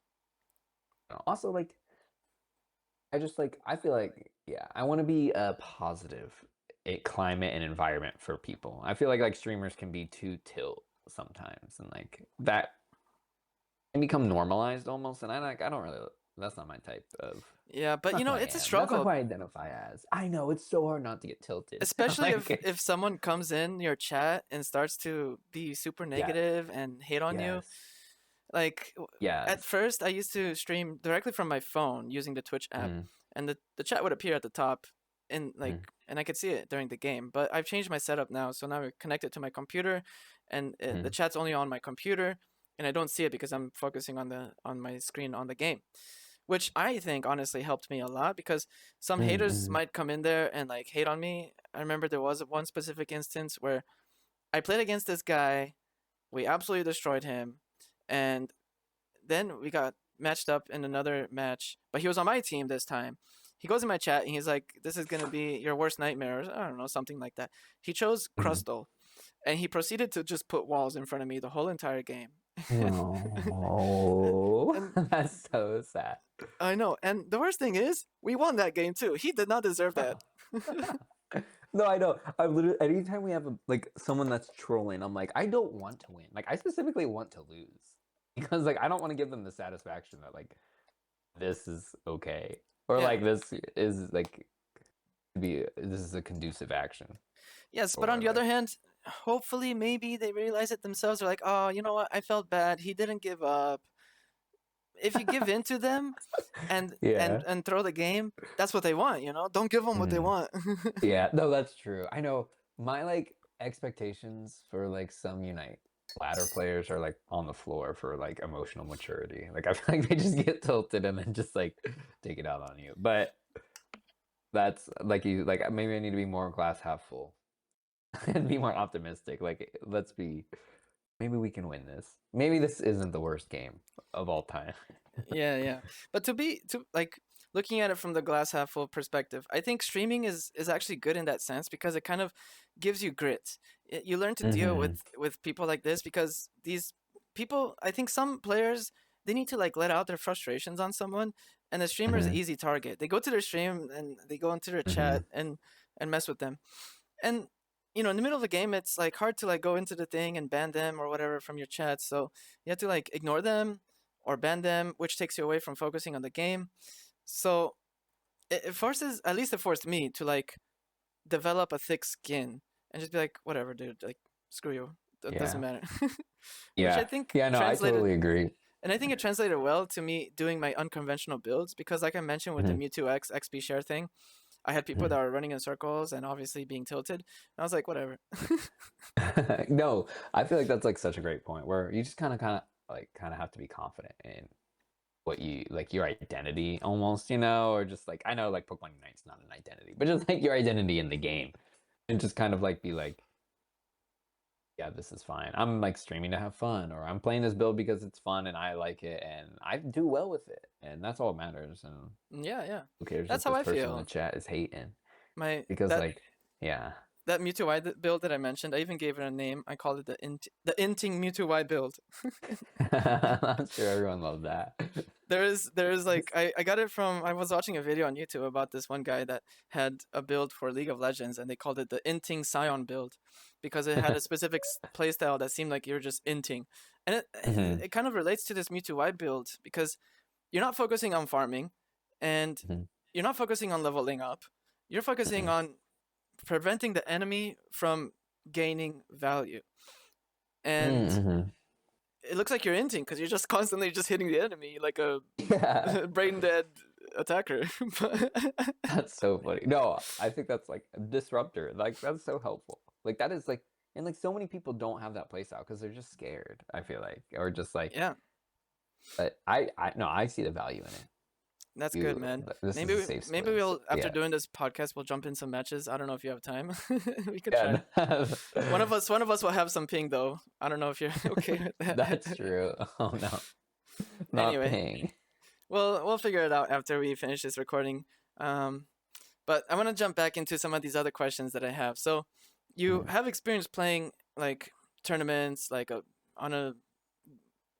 Also, like, I just like. I feel like, yeah, I want to be a positive climate and environment for people. I feel like streamers can be too tilt sometimes, and like that can become normalized almost. And I don't really. That's not my type of. Yeah, That's but not who I it's a am. That's not struggle, who I identify as. I know it's so hard not to get tilted. especially Like, if someone comes in your chat and starts to be super yeah, negative and hate on you. yes, Like at yes. first, I used to stream directly from my phone using the Twitch app, Mm, and the chat would appear at the top, and mm, and I could see it during the game. But I've changed my setup now, so now I connect it to my computer, and the mm, chat's only on my computer, and I don't see it because I'm focusing on my screen on the game, which I think honestly helped me a lot because some mm, haters mm, might come in there and like hate on me. I remember there was one specific instance where I played against this guy, we absolutely destroyed him, and then we got matched up in another match, but he was on my team this time. He goes in my chat and he's like, "This is gonna be your worst nightmare," or I don't know, something like that. He chose mm. Crustal, and he proceeded to just put walls in front of me the whole entire game. Oh, and that's so sad. I know, and the worst thing is, we won that game too. He did not deserve that. Oh. No, I know. I literally anytime we have like someone that's trolling, I'm like, I don't want to win. Like I specifically want to lose because like I don't want to give them the satisfaction that like this is okay or Yeah, like this is like this is a conducive action Yes, but on or the like other hand, hopefully maybe they realize it themselves. They're like, oh, you know what? I felt bad. He didn't give up. If you give in to them and yeah. throw the game, that's what they want. Don't give them what they Mhm. want. Yeah, no, that's true. I know my like expectations for like some Unite ladder players are like on the floor for like emotional maturity. Like I feel like they just get tilted and then just like take it out on you. But that's like you like maybe I need to be more glass half full and be more optimistic. Like let's be maybe we can win this. Maybe this isn't the worst game of all time. Yeah, yeah. But to like looking at it from the glass half full perspective, I think streaming is actually good in that sense because it kind of gives you grit. You learn to deal Hmm. with people like this because these people, I think some players they need to like let out their frustrations on someone, and the streamer is an Hmm. easy target. They go to their stream and they go into their Hmm. chat and mess with them. And in the middle of the game, it's like hard to like go into the thing and ban them or whatever from your chat. So you have to like ignore them or ban them, which takes you away from focusing on the game. So it forces, at least it forced me to like develop a thick skin and just be like, whatever, dude, like screw you, it doesn't Yeah. matter. Which I Yeah. think Yeah, no, I translated, totally agree. and I think it translated well to me doing my unconventional builds because, like I mentioned with the Hmm. Mewtwo X XP share thing, I had people that were running in circles and obviously being tilted. And I was like, whatever. No, I feel like that's like such a great point where you just kind of have to be confident in what you like your identity almost, or just like I know like Pokemon Unite's not an identity, but just like your identity in the game and just kind of like be like, yeah, this is fine. I'm like streaming to have fun, or I'm playing this build because it's fun and I like it and I do well with it, and that's all that matters. And Yeah, yeah. who cares That's if how this I person in the feel. chat is hating? My Because like, yeah. that Mewtwo Y build that I mentioned, I even gave it a name. I called it the Inting Mewtwo Y build. I'm sure everyone loves that. There is like I got it from I was watching a video on YouTube about this one guy that had a build for League of Legends and they called it the Inting Scion build because it had a specific playstyle that seemed like you were just inting. And Hmm. it kind of relates to this Mewtwo Y build because you're not focusing on farming and Hmm. you're not focusing on leveling up. You're focusing Hmm. on preventing the enemy from gaining value. And Hmm. it looks like you're inting because you're just constantly just hitting the enemy like a Yeah. brain dead attacker. That's so funny. No, I think that's like a disruptor. Like that's so helpful. Like that is like, and like so many people don't have that playstyle because they're just scared. I feel like, or just like, Yeah, but I no, I see the value in it. that's good, You, man. this is a safe Maybe space. we'll after Yeah, doing this podcast we'll jump in some matches. I don't know if you have time. We could try. yeah. One of us will have some ping though. I don't know if you're okay with That's that. true. Oh no, not Anyway, paying. we'll figure it out after we finish this recording. Um, but I want to jump back into some of these other questions that I have. So, you Mhm. have experience playing like tournaments, like on a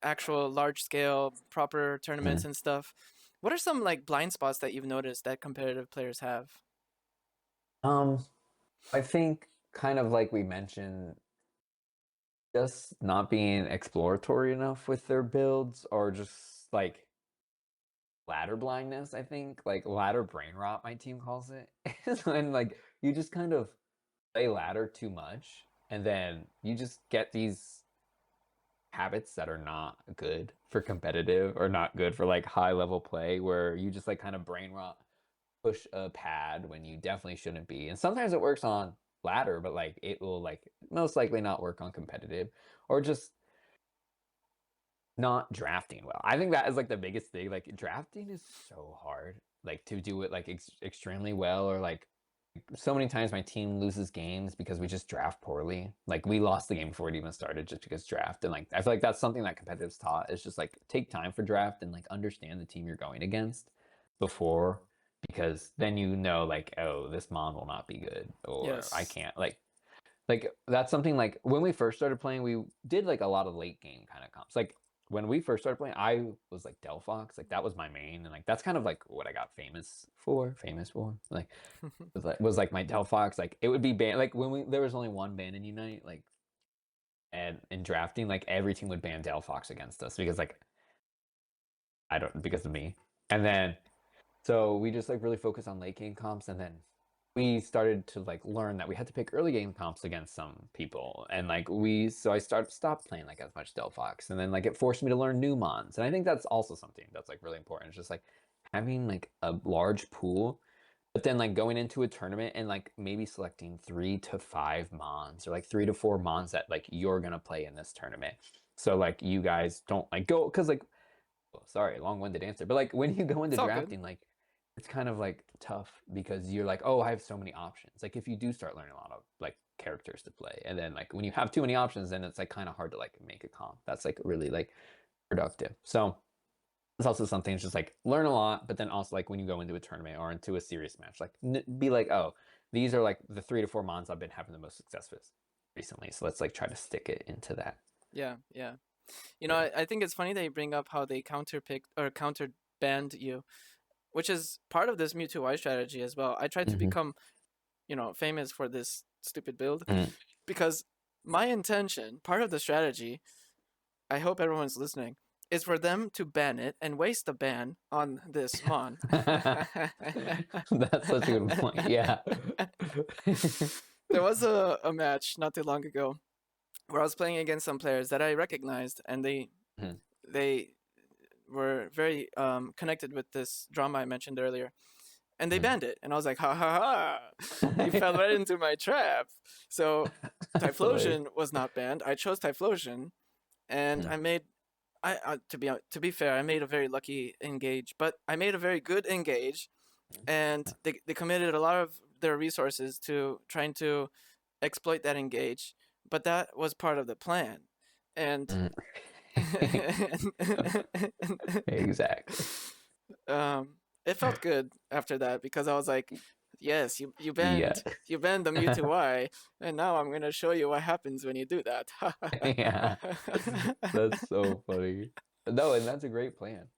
actual large scale proper tournaments Mhm. and stuff. What are some like blind spots that you've noticed that competitive players have? Um, I think kind of like we mentioned, just not being exploratory enough with their builds, or just like ladder blindness. I think like ladder brain rot, my team calls it. Is when like you just kind of play ladder too much, and then you just get these habits that are not good for competitive or not good for like high level play, where you just like kind of brain rot, push a pad when you definitely shouldn't be. And sometimes it works on ladder, but like it will like most likely not work on competitive, or just not drafting well. I think that is like the biggest thing. Like drafting is so hard, like to do it like extremely well, or like so many times my team loses games because we just draft poorly. Like we lost the game before it even started just because draft. And like I feel like that's something that competitive's taught is just like take time for draft and like understand the team you're going against before, because then like, oh, this mon will not be good, or I Yes. can't like that's something like when we first started playing, we did like a lot of late game kind of comps. Like when we first started playing, I was like Delphox, like that was my main, and like that's kind of like what I got famous for. Like was like my Delphox. Like it would be ban like when we there was only one ban in Unite, like and in drafting, like every team would ban Delphox against us because like because of me. And then so we just like really focus on late game comps, and then we started to like learn that we had to pick early game comps against some people, and like so I stopped playing like as much Delphox, and then like it forced me to learn new mons, and I think that's also something that's like really important. It's just like having like a large pool, but then like going into a tournament and like maybe selecting 3 to 5 mons or like 3 to 4 mons that like you're gonna play in this tournament. So like you guys don't like go because like sorry, long-winded answer, but like when you go into It's all good. drafting, like it's kind of like tough because you're like, oh, I have so many options. Like if you do start learning a lot of like characters to play, and then like when you have too many options, then it's like kind of hard to like make a comp that's like really like productive. So it's also something it's just like learn a lot, but then also like when you go into a tournament or into a serious match, like be like, oh, these are like the 3 to 4 mons I've been having the most success with recently. So let's like try to stick it into that. Yeah, yeah. I think it's funny that you bring up how they counterpicked or counter banned you, which is part of this Mewtwo Y strategy as well. I tried to Mm-hmm. become, famous for this stupid build Mm-hmm. because my intention, part of the strategy, I hope everyone's listening, is for them to ban it and waste the ban on this Mon. That's such a good point. Yeah. There was a match not too long ago where I was playing against some players that I recognized, and they were very connected with this drama I mentioned earlier, and they banned it. And I was like, ha ha ha! You fell right into my trap. So That's hilarious. Typhlosion was not banned. I chose Typhlosion, and I made. To be fair, I made a very lucky engage, but I made a very good engage, and they committed a lot of their resources to trying to exploit that engage, but that was part of the plan. And Mm. Exactly. um, it felt good after that because I was like, yes, Yeah. you banned the Mewtwo Y, and now I'm gonna show you what happens when you do that. Yeah. That's so funny. No, and that's a great plan.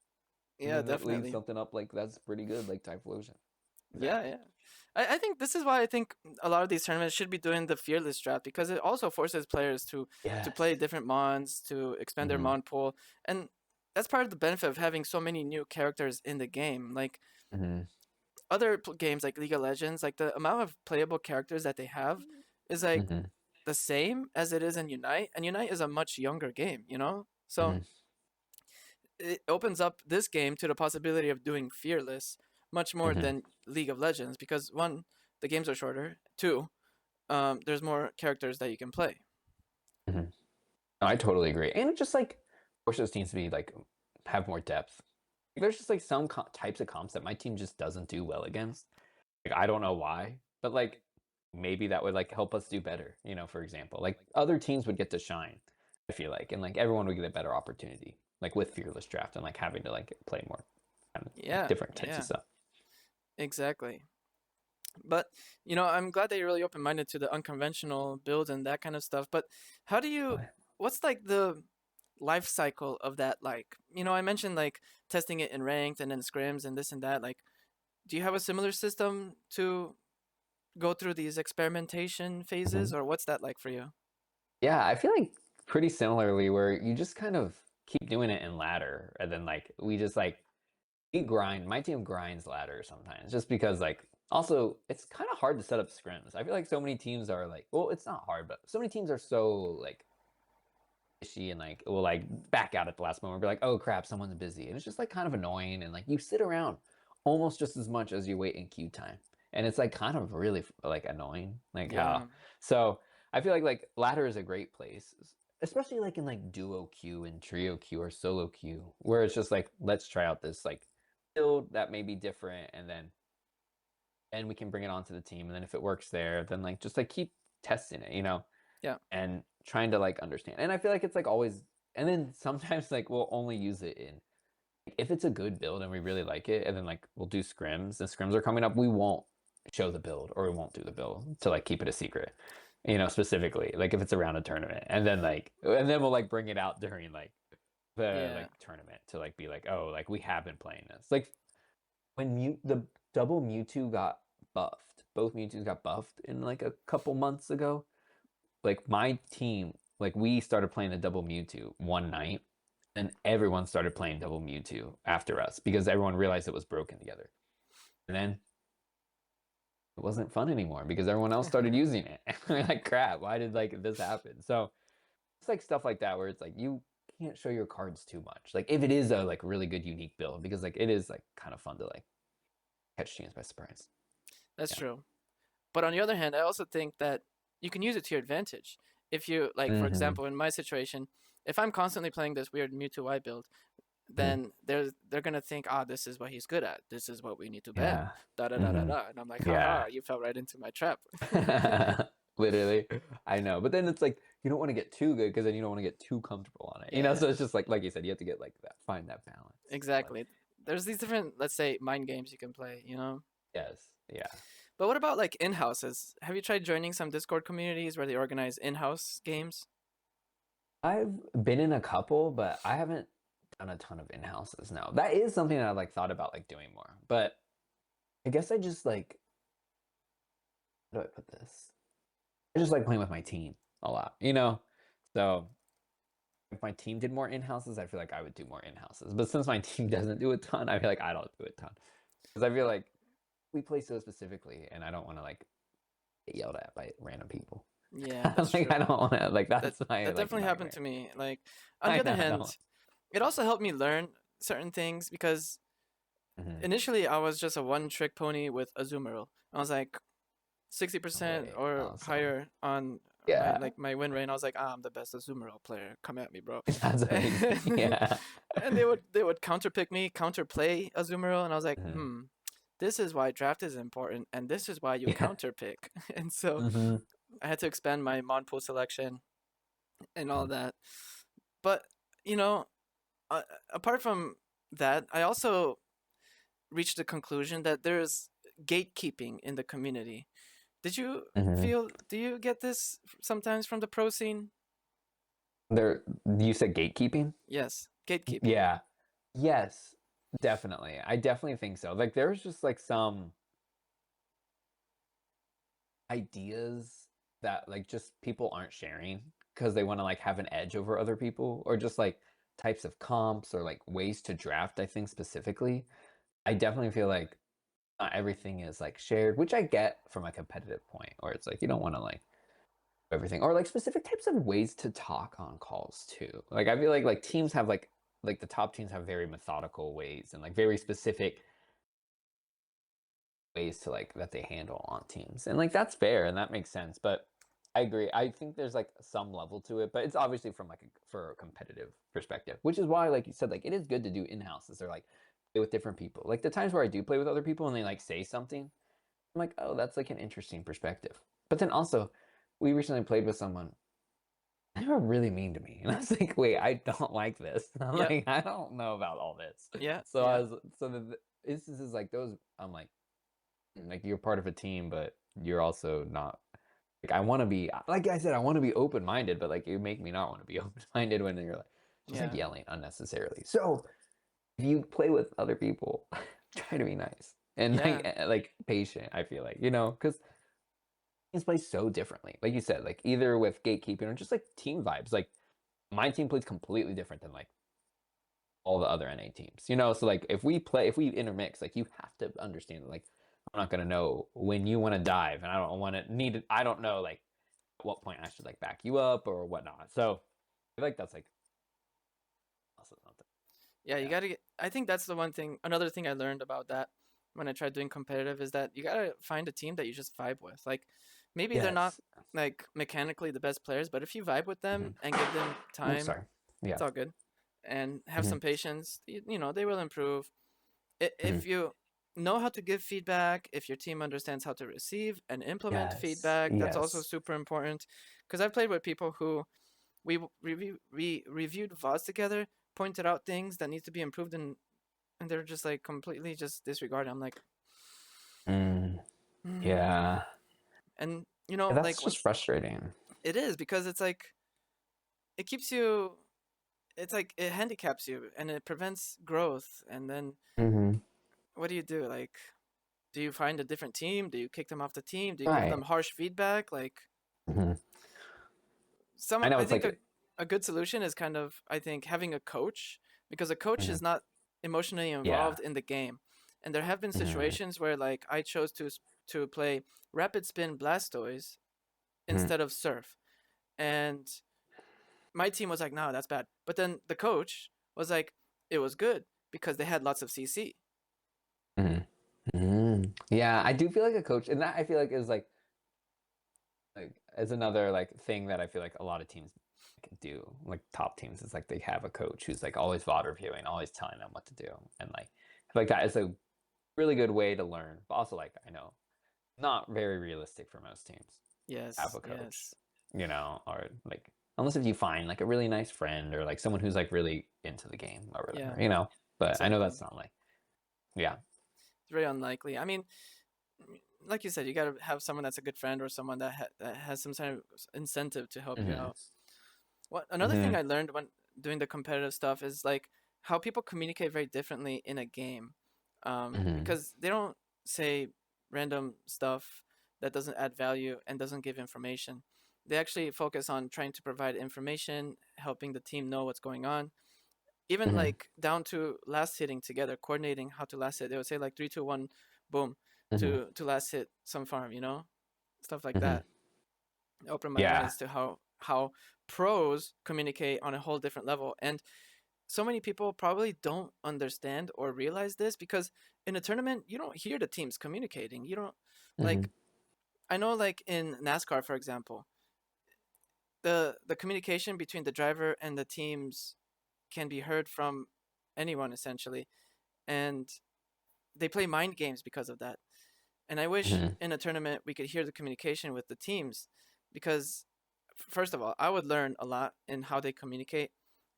And Yeah, then it leads definitely. something up like that's pretty good, like Typhlosion. Yeah, Exactly. yeah. I think this is why I think a lot of these tournaments should be doing the fearless draft because it also forces players to play Yes. different mons, to expand their Mm-hmm. mon pool, and that's part of the benefit of having so many new characters in the game. Like Mm-hmm. other games like League of Legends, like the amount of playable characters that they have is like Mm-hmm. the same as it is in Unite, and Unite is a much younger game. So Mm-hmm. it opens up this game to the possibility of doing fearless much more Mm-hmm. than League of Legends because one, the games are shorter. Two, there's more characters that you can play. Mm-hmm. I totally agree. And it just like forces teams to be like have more depth. There's just like some types of comps that my team just doesn't do well against. Like I don't know why, but like maybe that would like help us do better. For example, like other teams would get to shine. I feel like, and like everyone would get a better opportunity, like with fearless draft and like having to like play more kind of like Yeah, different types of yeah, stuff. exactly. But I'm glad that you're really open minded to the unconventional builds and that kind of stuff. But how do you? What's like the life cycle of that? Like, I mentioned like testing it in ranked and then scrims and this and that. Like, do you have a similar system to go through these experimentation phases, Mhm. or what's that like for you? Yeah, I feel like pretty similarly, where you just kind of keep doing it in ladder, and then like we just like we grind. My team grinds ladder sometimes, just because like also it's kind of hard to set up scrims. I feel like so many teams are like, well, it's not hard, but so many teams are so like fishy and like will like back out at the last moment and be like, oh crap, someone's busy. And it's just like kind of annoying. And like you sit around almost just as much as you wait in queue time. And it's like kind of really like annoying. Like Yeah, how so I feel like ladder is a great place. Especially like in like duo queue and trio queue or solo queue, where it's just like, let's try out this like build that may be different and we can bring it onto the team. And then if it works there, then like just like keep testing it, yeah, and trying to like understand. And I feel like it's like always, and then sometimes like we'll only use it in like, if it's a good build and we really like it, and then like we'll do scrims. And scrims are coming up, we won't show the build or we won't do the build to like keep it a secret. Specifically like if it's around a tournament, and then we'll like bring it out during like the yeah. like tournament to like be like, oh, like we have been playing this. Like when the double Mewtwo got buffed, both Mewtwo's got buffed in like a couple months ago. Like my team, like we started playing the double Mewtwo one night, and everyone started playing double Mewtwo after us because everyone realized it was broken together. And then it wasn't fun anymore because everyone else started using it. And we're like, crap, why did like this happen? So it's like stuff like that where it's like you can't show your cards too much. Like if it is a like really good unique build, because like it is like kind of fun to like catch teams by surprise. That's Yeah. true. But on the other hand, I also think that you can use it to your advantage. If you like, for Mm-hmm. example, in my situation, if I'm constantly playing this weird Mewtwo Y build, Hmm. then they're gonna think, ah, this is what he's good at. This is what we need to ban. Yeah. Da da da da Hmm. da. And I'm like, haha, Yeah. you fell right into my trap. Literally, I know. But then it's like you don't want to get too good because then you don't want to get too comfortable on it. You know, Yeah, so it's just like you said, you have to get like that, find that balance. But exactly. There's these different, let's say, mind games you can play. yes, yeah. But what about like in-houses? Have you tried joining some Discord communities where they organize in-house games? I've been in a couple, but I haven't done a ton of in-houses. No, that is something that I've like thought about like doing more. But I guess I just like how do I put this? I just like playing with my team a lot, you know? So if my team did more in-houses, I feel like I would do more in-houses. But since my team doesn't do a ton, I feel like I don't do a ton. Because I feel Uh, like we play so specifically and I don't want to like get yelled at by random people. Yeah, that's Like I true. don't want to like That that's my that like definitely happened nightmare. to me. Like on the I other know I hand, don't. it also helped me learn certain things because Hmm. initially I was just a one-trick pony with Azumarill. I was like No 60% way. or Awesome. higher on my Yeah. like my win rate. And I was like, ah, I'm the best Azumarill player. Come at me, bro. That's amazing. and, Yeah. and they would counter pick me, counter play Azumarill, and I was like, Hmm. this is why draft is important, and this is why you Yeah. counter pick. And so Hmm. I had to expand my mon pool selection and all that. But you know, uh, apart from that, I also reached the conclusion that there's gatekeeping in the community. Did you Hmm. feel? Do you get this sometimes from the pro scene? There, you said gatekeeping? Yes, gatekeeping. Yeah. Yes, definitely. I definitely think so. Like there's just like some ideas that like just people aren't sharing because they want to like have an edge over other people or just like types of comps or like ways to draft, I think specifically. I definitely feel like not everything is like shared, which I get from a competitive point, or it's like you don't want to like everything or like specific types of ways to talk on calls too. Like I feel like teams have like the top teams have very methodical ways and like very specific ways to like that they handle on teams. And like that's fair and that makes sense, but I agree. I think there's like some level to it, but it's obviously from like for a competitive perspective, which is why like you said like it is good to do in-houses or like play with different people. Like the times where I do play with other people and they like say something, I'm like, "Oh, that's like an interesting perspective." But then also we recently played with someone they were really mean to me. And I was like, wait, I don't like this. I'm Yep. like, I don't know about all this. Yeah. So I Yeah. was so the instances like those, I'm like you're part of a team, but you're also not like I want to be like I said, I want to be open minded, but like you make me not want to be open minded when you're like just like Yeah. yelling unnecessarily. So if you play with other people, try to be nice and Yeah. like patient. I feel like because teams play so differently. Like you said, like either with gatekeeping or just like team vibes. Like my team plays completely different than like all the other NA teams. So like if we intermix, like you have to understand that like I'm not gonna know when you want to dive, and I don't want to need. I don't know like at what point I should like back you up or whatnot. So I feel like that's like also something. Yeah. You Yeah. gotta get. I think that's the one thing. Another thing I learned about that when I tried doing competitive is that you gotta find a team that you just vibe with. Like maybe they're not Yes. like mechanically the best players, but if you vibe with them Hmm. and give them Oh, time, sorry. Yeah. it's all good. And have Hmm. some patience. They will improve. Hmm. If you know how to give feedback, if your team understands how to receive and implement Yes. feedback, that's also Yes. super important. Because I've played with people who we reviewed VODs together, pointed out things that need to be improved, and they're just like completely just disregarding. I'm like, Mm, mm. yeah. And Yeah, like that's when just frustrating. it is because it's like it keeps you. It's like it handicaps you and it prevents growth. And then Hmm. what do you do? Like, do you find a different team? Do you kick them off the team? Do you give them Right. harsh feedback? Like Hmm. I know I it's think like. a good solution is kind of I think having a coach because a coach Mhm. is not emotionally Yeah. involved in the game. And there have been Mhm. situations where like I chose to play Rapid Spin Blastoise Mhm. instead of Surf. And my team was like, no, that's bad. But then the coach was like, it was good because they had lots of CC. Mhm. Yeah, I do feel like a coach, and that I feel like is like is another like thing that I feel like a lot of teams do, like top teams. Is like they have a coach who's like always VOD reviewing, always telling them what to do, and like I feel like that is a really good way to learn. But also, like I know, not very realistic for most teams to have Yes, a coach, yes. or like unless if you find like a really nice friend or like someone who's like really into the game or Yeah, whatever. But I know exactly. that's not like, yeah. It's very unlikely. I mean, like you said, you got to have someone that's a good friend or someone that has some kind of incentive to help you Hmm. out. What another thing Hmm. I learned when doing the competitive stuff is like how people communicate very differently in a game, Hmm. because they don't say random stuff that doesn't add value and doesn't give information. They actually focus on trying to provide information, helping the team know what's going on. Even Hmm. like down to last hitting together, coordinating how to last hit. They would say like 3, 2, 1, boom, Hmm. to last hit some farm, stuff like Hmm. that. It opened my Yeah. eyes to how pros communicate on a whole different level. And so many people probably don't understand or realize this because in a tournament you don't hear the teams communicating. You don't Hmm. like I know like in NASCAR for example, the communication between the driver and the teams can be heard from anyone essentially. And they play mind games because of that. And I wish Hmm. in a tournament we could hear the communication with the teams because first of all, I would learn a lot in how they communicate,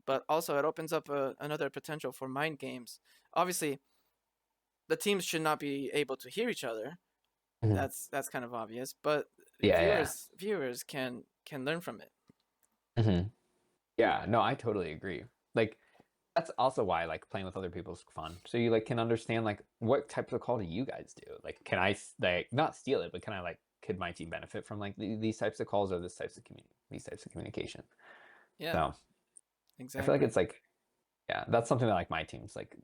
but also it opens up another potential for mind games. Obviously, the teams should not be able to hear each other. Hmm. That's kind of obvious, but Yeah. viewers can learn from it. Yeah. Yeah. No, I totally agree. Like that's also why like playing with other people is fun. So you like can understand like what types of call do you guys do? Like, can I like not steal it, but can I like could my team benefit from like these types of calls or these types of communication? Yeah, So I feel like exactly. it's like, yeah, that's something that like my team's like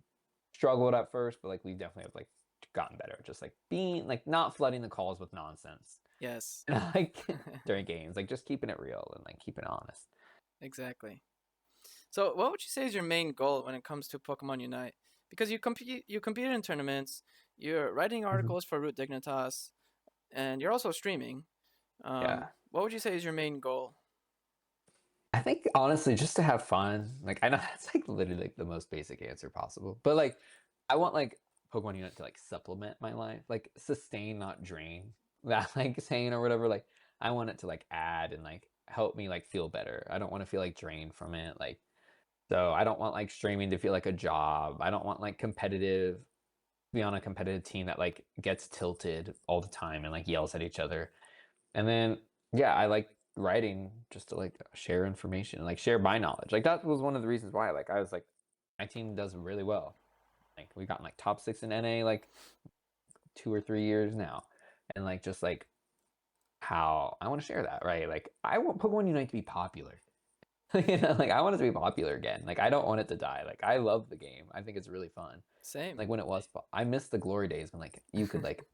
struggled at first, but like we definitely have like gotten better, just like being like not flooding the calls with nonsense, Yes. like during games, like just keeping it real and like keeping it honest. Exactly. So, what would you say is your main goal when it comes to Pokemon Unite? Because you compete in tournaments, you're writing Hmm. articles for Root Dignitas, and you're also streaming. Yeah. What would you say is your main goal? I think honestly, just to have fun. Like I know that's like literally like the most basic answer possible, but like I want like Pokemon Unit to like supplement my life, like sustain, not drain. That like saying or whatever. Like I want it to like add and like help me like feel better. I don't want to feel like drained from it. Like so, I don't want like streaming to feel like a job. I don't want like competitive be on a competitive team that like gets tilted all the time and like yells at each other. And then yeah, I like writing just to like share information, like share my knowledge. Like that was one of the reasons why like I was like my team does really well. Like we got like top 6 in NA like 2 or 3 years now. And like just like how I want to share that, right? Like I want Pokemon Unite to be popular. Like I want it to be popular again. Like I don't want it to die. Like I love the game. I think it's really fun. Same. Like when it was, I miss the glory days when like you could like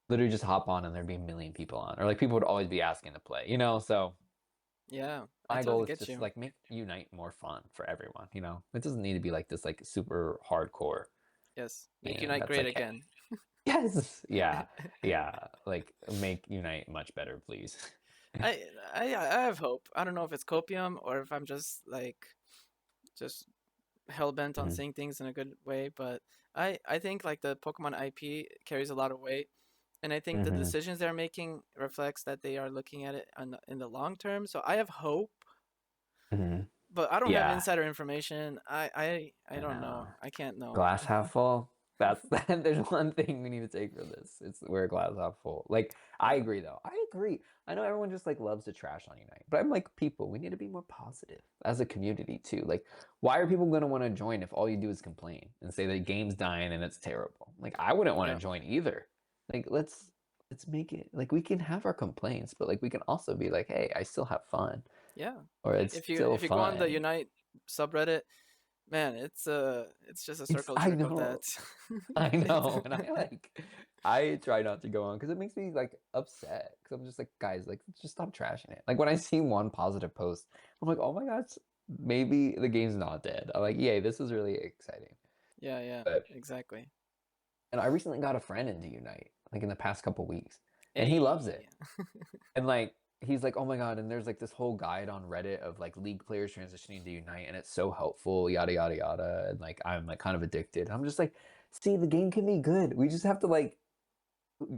literally just hop on and there'd be a million people on, or like people would always be asking to play. So Yeah, I my totally goal is get just to you. like make Unite more fun for everyone. It doesn't need to be like this like super hardcore Yes, make game Unite that's great like again. yes, yeah, yeah, like make Unite much better, please. I have hope. I don't know if it's copium or if I'm just hell bent on Hmm. seeing things in a good way, but I think like the Pokemon IP carries a lot of weight, and I think the Hmm. decisions they're making reflects that they are looking at it in the long term. So I have hope, Hmm. but I don't have Yeah, insider information. I I don't know. know. I can't know. Glass half full. That's there's one thing we need to take from this. It's we're glass half full. Like I Yeah. agree though. I agree. I know everyone just like loves to trash on Unite, but I'm like people. We need to be more positive as a community too. Like, why are people going to want to join if all you do is complain and say the game's dying and it's terrible? Like I wouldn't want to Yeah. join either. Like let's make it like we can have our complaints, but like we can also be like, hey, I still have fun, Yeah. or it's If you still if you go on the fun. Unite subreddit, Man, it's just a It's circle I jerk of that. know. I know, It's- and I try not to go on because it makes me like upset. Because I'm just like, guys, like just stop trashing it. Like when I see one positive post, I'm like, oh my god, maybe the game's not dead. I'm like, yay, this is really exciting. yeah, yeah, But exactly. and I recently got a friend into Unite, like in the past couple weeks, and he loves Hey. it. And like he's like, oh my god, and there's like this whole guide on Reddit of like League players transitioning to Unite, and it's so helpful, yada yada yada. And like I'm like kind of addicted. I'm just like, see, the game can be good. We just have to like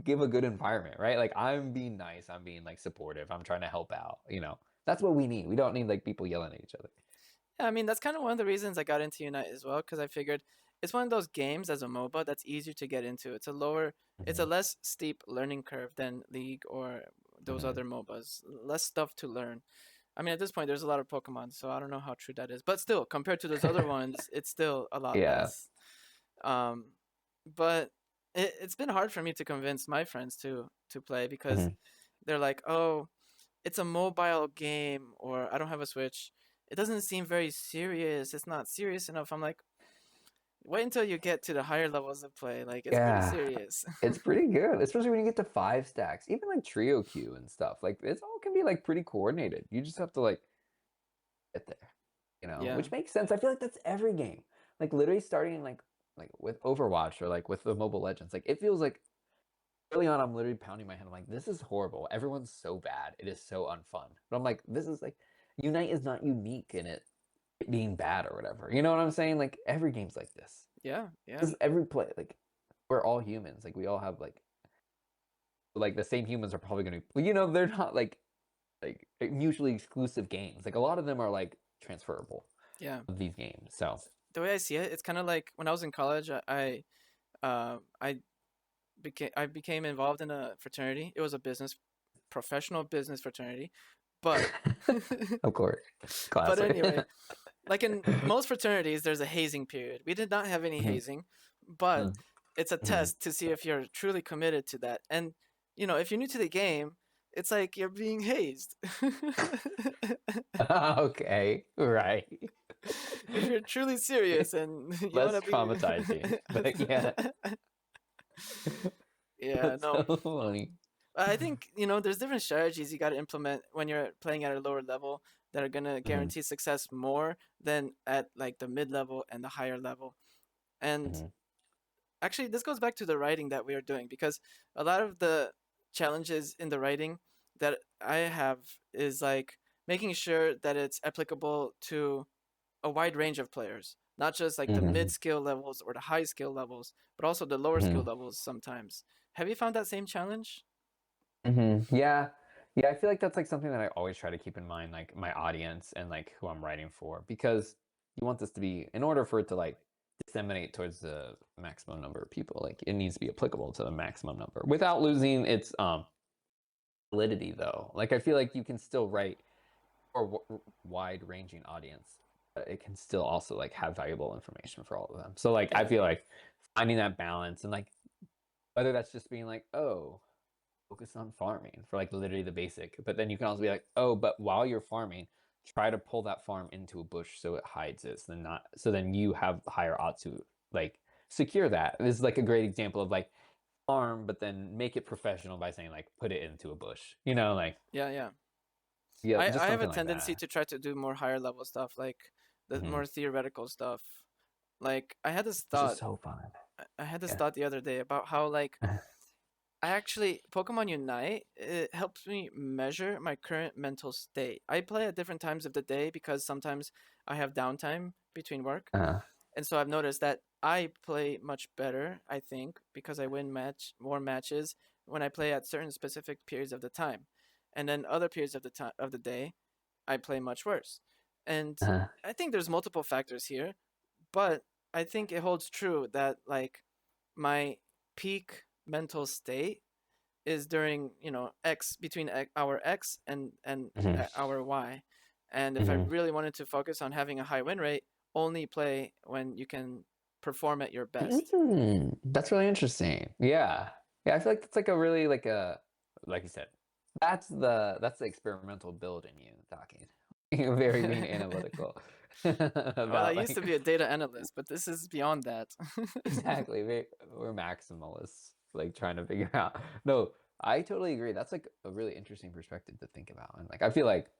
give a good environment, right? Like I'm being nice, I'm being like supportive, I'm trying to help out, you know. That's what we need. We don't need like people yelling at each other. Yeah, I mean that's kind of one of the reasons I got into Unite as well, because I figured it's one of those games as a MOBA that's easier to get into. It's a Hmm. less steep learning curve than League or those Hmm. other MOBAs. Less stuff to learn. I mean, at this point, there's a lot of Pokemon, so I don't know how true that is. But still, compared to those other ones, it's still a lot Yeah. less. Um, but it's been hard for me to convince my friends to play because Hmm. they're like, "Oh, it's a mobile game," or "I don't have a Switch. It doesn't seem very serious. It's not serious enough." I'm like, "Wait until you get to the higher levels of play. Like, it's pretty Yeah. serious." It's pretty good, especially when you get to 5 stacks, even like trio queue and stuff. Like it's all can be like pretty coordinated. You just have to like get there, you know, Yeah, which makes sense. I feel like that's every game. Like literally starting like with Overwatch or like with the Mobile Legends. Like it feels like early on I'm literally pounding my head. I'm like, this is horrible. Everyone's so bad. It is so unfun. But I'm like, this is like Unite is not unique in it being bad or whatever. You know what I'm saying? Like every game's like this. yeah, yeah, Because every play, like we're all humans. Like we all have like the same humans are probably going to, you know, they're not like mutually exclusive games. Like a lot of them are like transferable yeah. these games. So The way I see it, it's kind of like when I was in college. I became involved in a fraternity. It was a professional business fraternity, but of course, but classic. anyway, like in most fraternities, there's a hazing period. We did not have any Mhm, hazing, but mhm, it's a mhm. test to see if you're truly committed to that. And if you're new to the game, it's like you're being hazed. Okay, right. If you're truly serious and you want Less to be, traumatizing, but yeah, yeah, that's no. so funny. I think there's different strategies you got to implement when you're playing at a lower level that are gonna Mhm, guarantee success more than at like the mid level and the higher level. And mhm, actually, this goes back to the writing that we are doing because a lot of the challenges in the writing that I have is like making sure that it's applicable to a wide range of players, not just like the mid mhm, skill levels or the high skill levels, but also the lower skill mhm, levels sometimes. Have you found that same challenge? mhm. Yeah, yeah. I feel like that's like something that I always try to keep in mind, like my audience and like who I'm writing for, because you want this to be, in order for it to like disseminate towards the maximum number of people, like it needs to be applicable to the maximum number without losing its validity, though. Like I feel like you can still write for wide-ranging audience, but it can still also like have valuable information for all of them. So like I Yeah, feel like finding that balance and like whether that's just being like, oh, focus on farming for like literally the basic, but then you can also be like, oh, but while you're farming, try to pull that farm into a bush so it hides it, so then not so then you have higher odds to like secure that. This is like a great example of like farm, but then make it professional by saying like put it into a bush. You know, like yeah, yeah. yeah, I just have a something like tendency that. to try to do more higher level stuff, like the Hmm. more theoretical stuff. Like Which is so fun. I had this Yeah. thought the other day about how like I actually Pokemon Unite, it helps me measure my current mental state. I play at different times of the day because sometimes I have downtime between work. Uh, And so I've noticed that I play much better, I think, because I win more matches when I play at certain specific periods of the time. And then other periods of the day, I play much worse. And uh, I think there's multiple factors here, but I think it holds true that like my peak mental state is during x between our x and mhm, our y. And if I mhm. really wanted to focus on having a high win rate, only play when you can perform at your best. That's really interesting. Yeah. Yeah, I feel like that's like a really like you said, that's the experimental build in you talking. You're very being analytical. Well, I about used to like be a data analyst, but this is beyond that. exactly we're maximalists like trying to figure out. No, I totally agree. That's like a really interesting perspective to think about, and like I feel like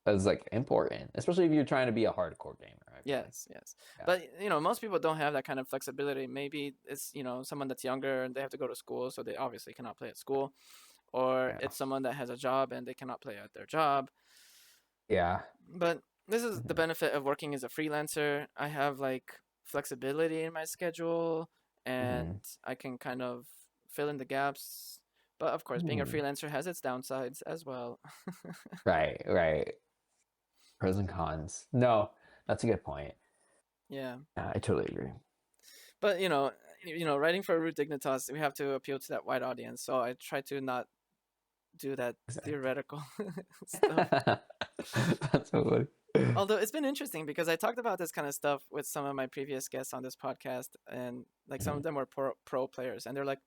that's like important, especially if you're trying to be a hardcore gamer. I feel like Yes, yes. yeah, But most people don't have that kind of flexibility. Maybe it's, someone that's younger and they have to go to school, so they obviously cannot play at school. Or yeah, it's someone that has a job and they cannot play at their job. yeah. But this is the Mhm. benefit of working as a freelancer. I have like flexibility in my schedule Mhm. and I can kind of fill in the gaps. But of course, being a Mhm. freelancer has its downsides as well. Right, right. Pros and cons. No, that's a good point. Yeah. I totally agree. But writing for Root Dignitas, we have to appeal to that wide audience. So I try to not do that Exactly. theoretical stuff. That's so funny. Although it's been interesting because I talked about this kind of stuff with some of my previous guests on this podcast, and like some of Mhm. them were pro players, and they're like,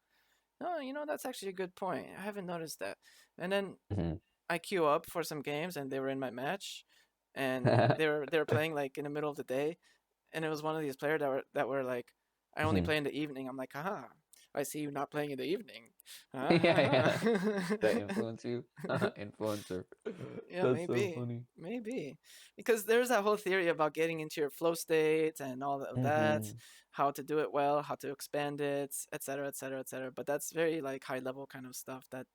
"Oh, that's actually a good point. I haven't noticed that." And then Mhm. I queue up for some games, and they were in my match, and they were playing like in the middle of the day, and it was one of these players that were like, I only Mhm. play in the evening. I'm like, haha, I see you not playing in the evening. Ah, Yeah, ha, yeah. That ha. influence you? Influencer. Yeah, That's so maybe, funny. maybe, because there's that whole theory about getting into your flow state and all of that, Hmm. how to do it well, how to expand it, etc., etc., etc. But that's very like high level kind of stuff that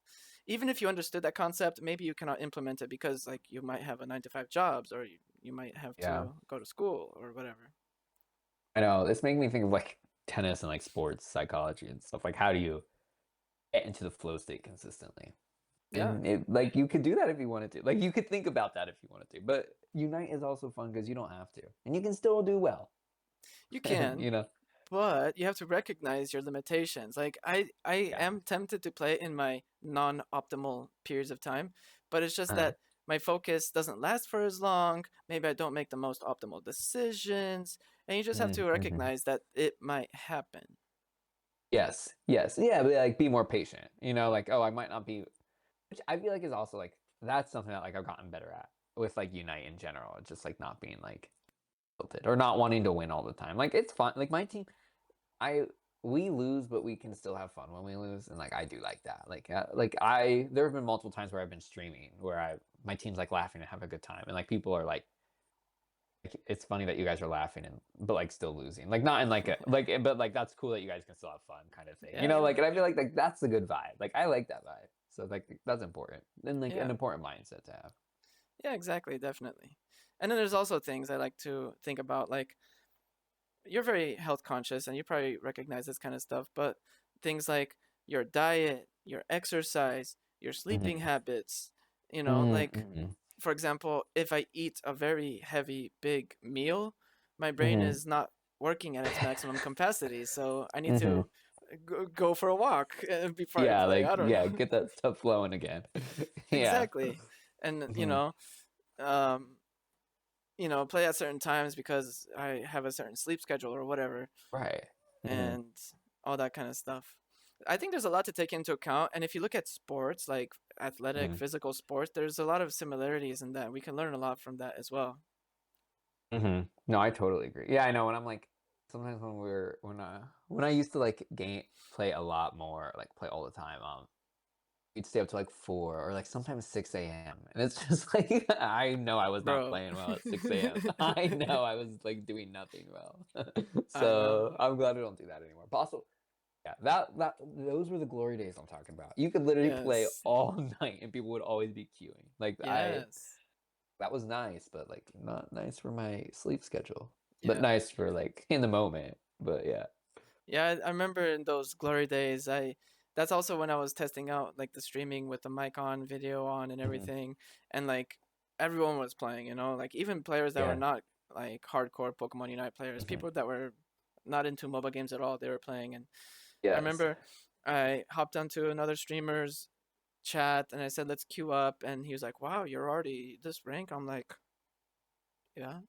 even if you understood that concept, maybe you cannot implement it because like you might have a 9 to 5 jobs or you might have Yeah. to go to school or whatever. I know. It's making me think of like tennis and like sports psychology and stuff. Like, how do you get into the flow state consistently? Yeah, And it like you could do that if you wanted to. Like you could think about that if you wanted to. But Unite is also fun because you don't have to. And you can still do well. you And can, you know, but you have to recognize your limitations. Like I yeah. am tempted to play in my non-optimal periods of time, but it's just Uh, that my focus doesn't last for as long. Maybe I don't make the most optimal decisions, and you just have to mm-hmm. recognize that it might happen. Yes. Yes. Yeah, but like be more patient. You know, like, oh, I might not be, which I feel like is also like that's something that like I've gotten better at with like Unite in general. It's just like not being like tilted or not wanting to win all the time. Like it's fun. Like my team, I we lose, but we can still have fun when we lose, and like I do like that. Like I there have been multiple times where I've been streaming where I my team's like laughing and have a good time, and like people are like it's funny that you guys are laughing and but like still losing, like not in like a like but like that's cool that you guys can still have fun kind of thing, you Yeah, know, yeah, like and I feel like that's a good vibe. Like I like that vibe, so like that's important and like an yeah, important mindset to have. yeah. Exactly, definitely. And then there's also things I like to think about, like you're very health conscious and you probably recognize this kind of stuff, but things like your diet, your exercise, your sleeping Mm-hmm. habits, like Mm-hmm. for example, if I eat a very heavy, big meal, my brain Mm-hmm. is not working at its maximum capacity. So I need Mm-hmm. to go for a walk before I Yeah, play. like I don't yeah, know. get that stuff flowing again. Yeah. Exactly. And, Mm-hmm. um, play at certain times because I have a certain sleep schedule or whatever. Right. Mm-hmm. And all that kind of stuff. I think there's a lot to take into account. And if you look at sports, like athletic, Mm-hmm. physical sports, there's a lot of similarities in that. We can learn a lot from that as well. Mm-hmm. No, I totally agree. Yeah, I know. When I'm like, sometimes when I used to like game play a lot more, like play all the time, we'd stay up to like 4 or like sometimes 6 a.m. And it's just like I know I was not Bro, playing well at 6 a.m. I know I was like doing nothing well. I know. So I'm glad I don't do that anymore. But also, yeah, that those were the glory days I'm talking about. You could literally play Yes. all night and people would always be queuing. Like I Yes. that was nice, but like not nice for my sleep schedule. But Yeah. nice for like in the moment. But yeah. Yeah, I remember in those glory days, that's also when I was testing out like the streaming with the mic on, video on and Mhm. everything. And like everyone was playing, like even players that were Yeah. not like hardcore Pokemon Unite players, Mhm. people that were not into mobile games at all, they were playing. And I Yes. remember I hopped onto another streamer's chat and I said, "Let's queue up." And he was like, "Wow, you're already this rank." I'm like, "Yeah."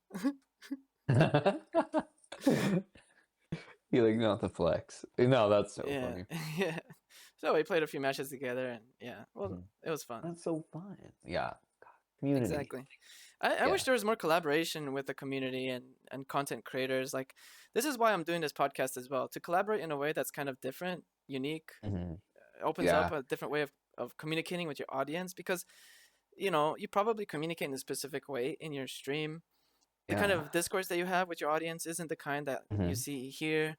You like not the flex. No, that's so Yeah. funny. Yeah. So we played a few matches together and yeah, well, Mhm. it was fun. That's so fun. Yeah. God, community. Exactly. I Yeah. wish there was more collaboration with the community and content creators. Like, this is why I'm doing this podcast as well, to collaborate in a way that's kind of different, unique, Hmm. opens up Yeah. a different way of communicating with your audience, because you know you probably communicate in a specific way in your stream. The kind Yeah. of discourse that you have with your audience isn't the kind that you Hmm. see here.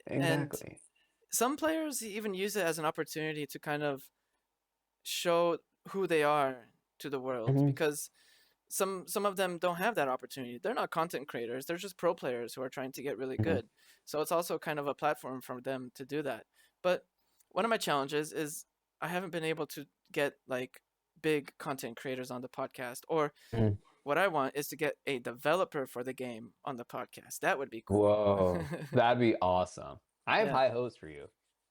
And Exactly. some players even use it as an opportunity to kind of show who they are to the world, Hmm. because some of them don't have that opportunity. They're not content creators, they're just pro players who are trying to get really Hmm. good. So it's also kind of a platform for them to do that. But one of my challenges is I haven't been able to get like big content creators on the podcast, or Hmm. what I want is to get a developer for the game on the podcast. That would be cool. Whoa, that'd be awesome. I have Yeah, high hopes for you.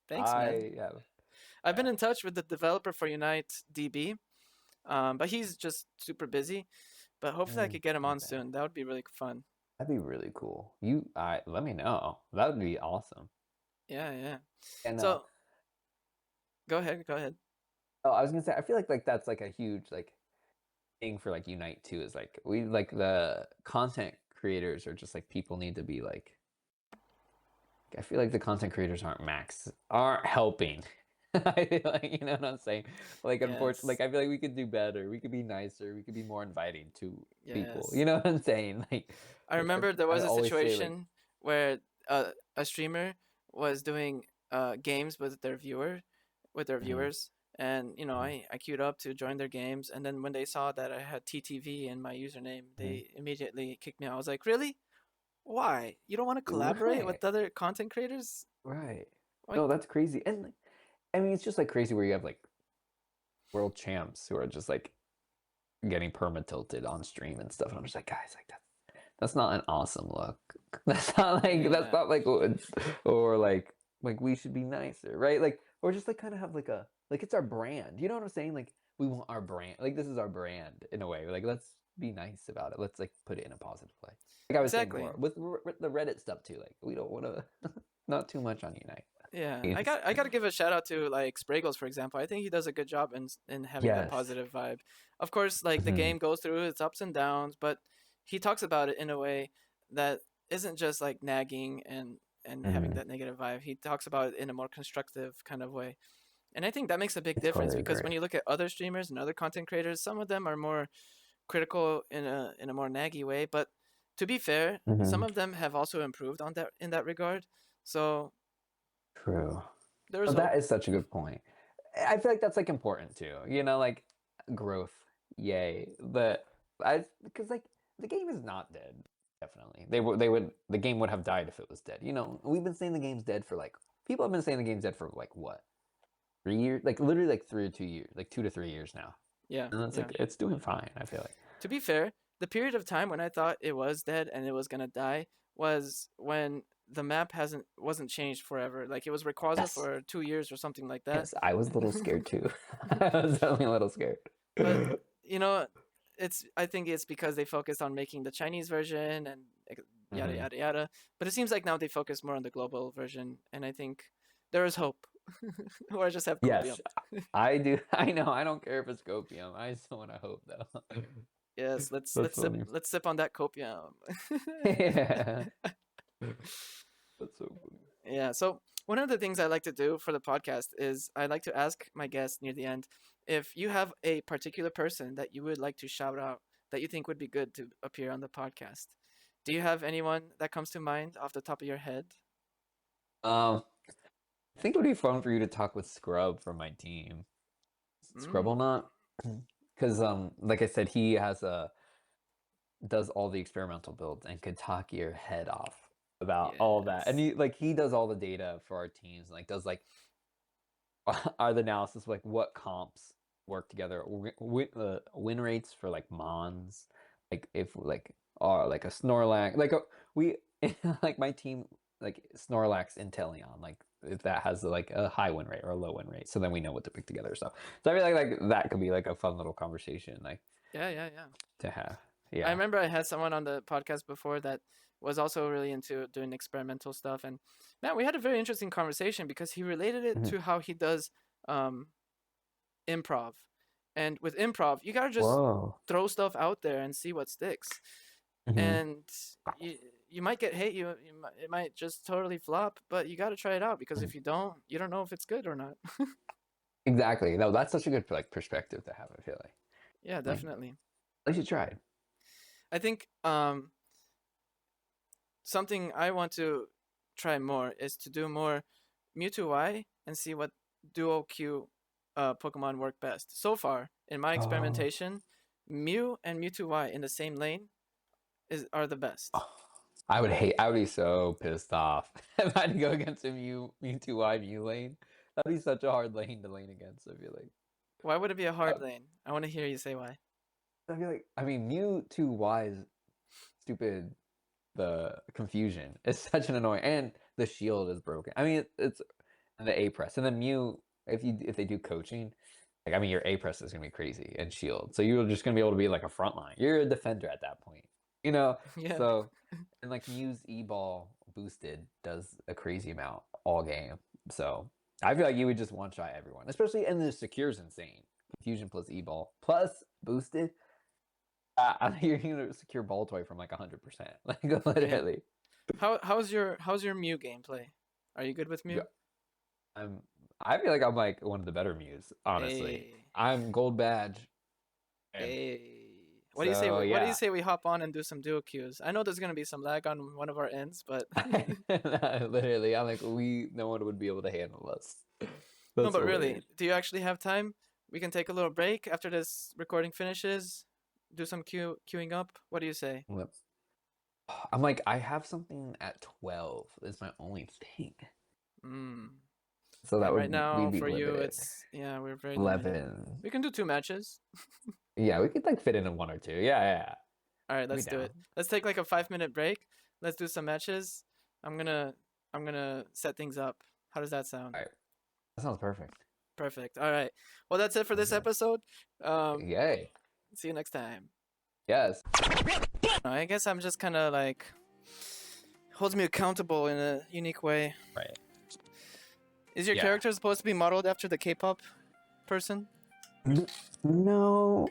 thanks, man. I have. I've been Yeah. in touch with the developer for Unite DB, but he's just super busy. But hopefully, I Mm, could get him on okay. soon. That would be really fun. That'd be really cool. I let me know. That would be awesome. Yeah, yeah. And So go ahead, go ahead. oh, I was gonna say, I feel like that's like a huge like thing for like Unite too. Is like we like the content creators are just like people need to be like. I feel like the content creators aren't helping. I feel like you know what I'm saying. Like unfortunately, Yes, like I feel like we could do better. We could be nicer. We could be more inviting to people. yes. You know what I'm saying? I Like remember there I was a always say like. situation where a streamer was doing games with their Mhm, viewers, and you know mhm, I queued up to join their games, and then when they saw that I had TTV in my username, mhm. they immediately kicked me out. I was like, really? Why? You don't want to collaborate Right, with other content creators? right. Like, No, that's crazy. And like, I mean, it's just like crazy where you have like world champs who are just like getting perma tilted on stream and stuff. And I'm just like, guys, like that's not an awesome look. That's yeah, not like what or like we should be nicer, right? Like or just like kind of have like it's our brand. You know what I'm saying? Like we want our brand. Like this is our brand in a way. Like let's be nice about it. Let's like put it in a positive way. Like I was saying exactly. before with the Reddit stuff too. Like we don't want to not too much on Unite. Yeah, Please. I got to give a shout out to like Spraggles, for example. I think he does a good job in having that Yes. positive vibe. Of course, like the Hmm. game goes through its ups and downs, but he talks about it in a way that isn't just like nagging and having Hmm. that negative vibe. He talks about it in a more constructive kind of way. And I think that makes a big I difference, totally because agree. when you look at other streamers and other content creators, some of them are more critical in a more naggy way, but to be fair, some Hmm. of them have also improved on that in that regard. So True. there's Well, that hope. is such a good point. I feel like that's like important too. You know, like growth, yay. But I because like the game is not dead. Definitely, they would the game would have died if it was dead. You know, we've been saying the game's dead for like people have been saying the game's dead for like what 3 years, like literally like 3 or 2 years, like 2 to 3 years now, Yeah, and it's yeah. like it's doing fine. I feel like To be fair, the period of time when I thought it was dead and it was gonna die was when the map hasn't wasn't changed forever. Like it was Rayquaza yes, for 2 years or something like that. yes. I was a little scared too. I was definitely a little scared. But you know, I think it's because they focused on making the Chinese version and yada Hmm. yada yada. But it seems like now they focus more on the global version, and I think there is hope. Or I just have copium. Yes, I do. I know. I don't care if it's copium. I still want to hope though. Yes, That's funny. let's sip on that copium. Yeah. That's so funny. Yeah. So one of the things I like to do for the podcast is I like to ask my guests near the end if you have a particular person that you would like to shout out that you think would be good to appear on the podcast. Do you have anyone that comes to mind off the top of your head? Um, I think it would be fun for you to talk with Scrub from my team. Scrub will Mm, not, because like I said, he has a does all the experimental builds and could talk your head off about all that. And yes. he does all the data for our teams, and like does like our the analysis of, like what comps work together, win rates for like mons, like if like are like a Snorlax, like we like my team like Snorlax Inteleon, like if that has like a high win rate or a low win rate, so then we know what to pick together. So I feel like that could be like a fun little conversation like Yeah, yeah, yeah. to have. I Yeah. remember I had someone on the podcast before that was also really into doing experimental stuff, and man, we had a very interesting conversation because he related it Mhm. to how he does um, improv, And with improv, you gotta just Whoa. throw stuff out there and see what sticks. Hmm. And you you might get hate. It might just totally flop, but you gotta try it out because if you don't know if it's good or not. Exactly. No, that's such a good like perspective to have. I feel Yeah, like definitely. at least you tried. I think something I want to try more is to do more Mewtwo Y and see what duo Q Pokemon work best. So far, in my Oh. experimentation, Mew and Mewtwo Y in the same lane are the best. I would be so pissed off if I had to go against a Mewtwo Mew lane. That'd be such a hard lane to lane against, I feel like. Why would it be a Uh, hard lane? I want to hear you say why. I mean, Mewtwo stupid. The confusion is such an annoying, and the shield is broken. I mean, it's and the A press, and then Mew. If they do coaching, like I mean, your A press is gonna be crazy and shield, so you're just gonna be able to be like a front line. You're a defender at that point, you know. Yeah, So, and like Mew's E ball boosted does a crazy amount all game. So I feel like you would just one shot everyone, especially and the secure's insane. Confusion plus E ball plus boosted. I think you're gonna secure ball toy from like 100%, like yeah. literally. How's your Mew gameplay? Are you good with Yeah, Mew? I'm. I feel like I'm like one of the better Mews, honestly. Hey, I'm gold badge, and hey. What do you say? so What do you yeah. say we hop on and do some duo queues? I know there's gonna be some lag on one of our ends, but Literally, I'm like no one would be able to handle us. no, That's but hilarious. really, do you actually have time? We can take a little break after this recording finishes. Do some queuing up. What do you say? Yep. I'm like I have something at 12 is my only thing, Hmm. so that And right would we'd now be for you, limited. it's yeah, we're very limited. 11. We can do two matches. Yeah, we could like fit in a one or two. Yeah, yeah. All right, I'd be let's do down. it. Let's take like a 5 minute break. Let's do some matches. I'm gonna I'm gonna set things up. How does that sound? All right, that sounds perfect. Perfect. All right. Well, that's it for this Okay. episode. Um, Yay. see you next time. Yes. I guess I'm just kind of like holds me accountable in a unique way. Right. Is your Yeah. character supposed to be modeled after the K-pop person? No.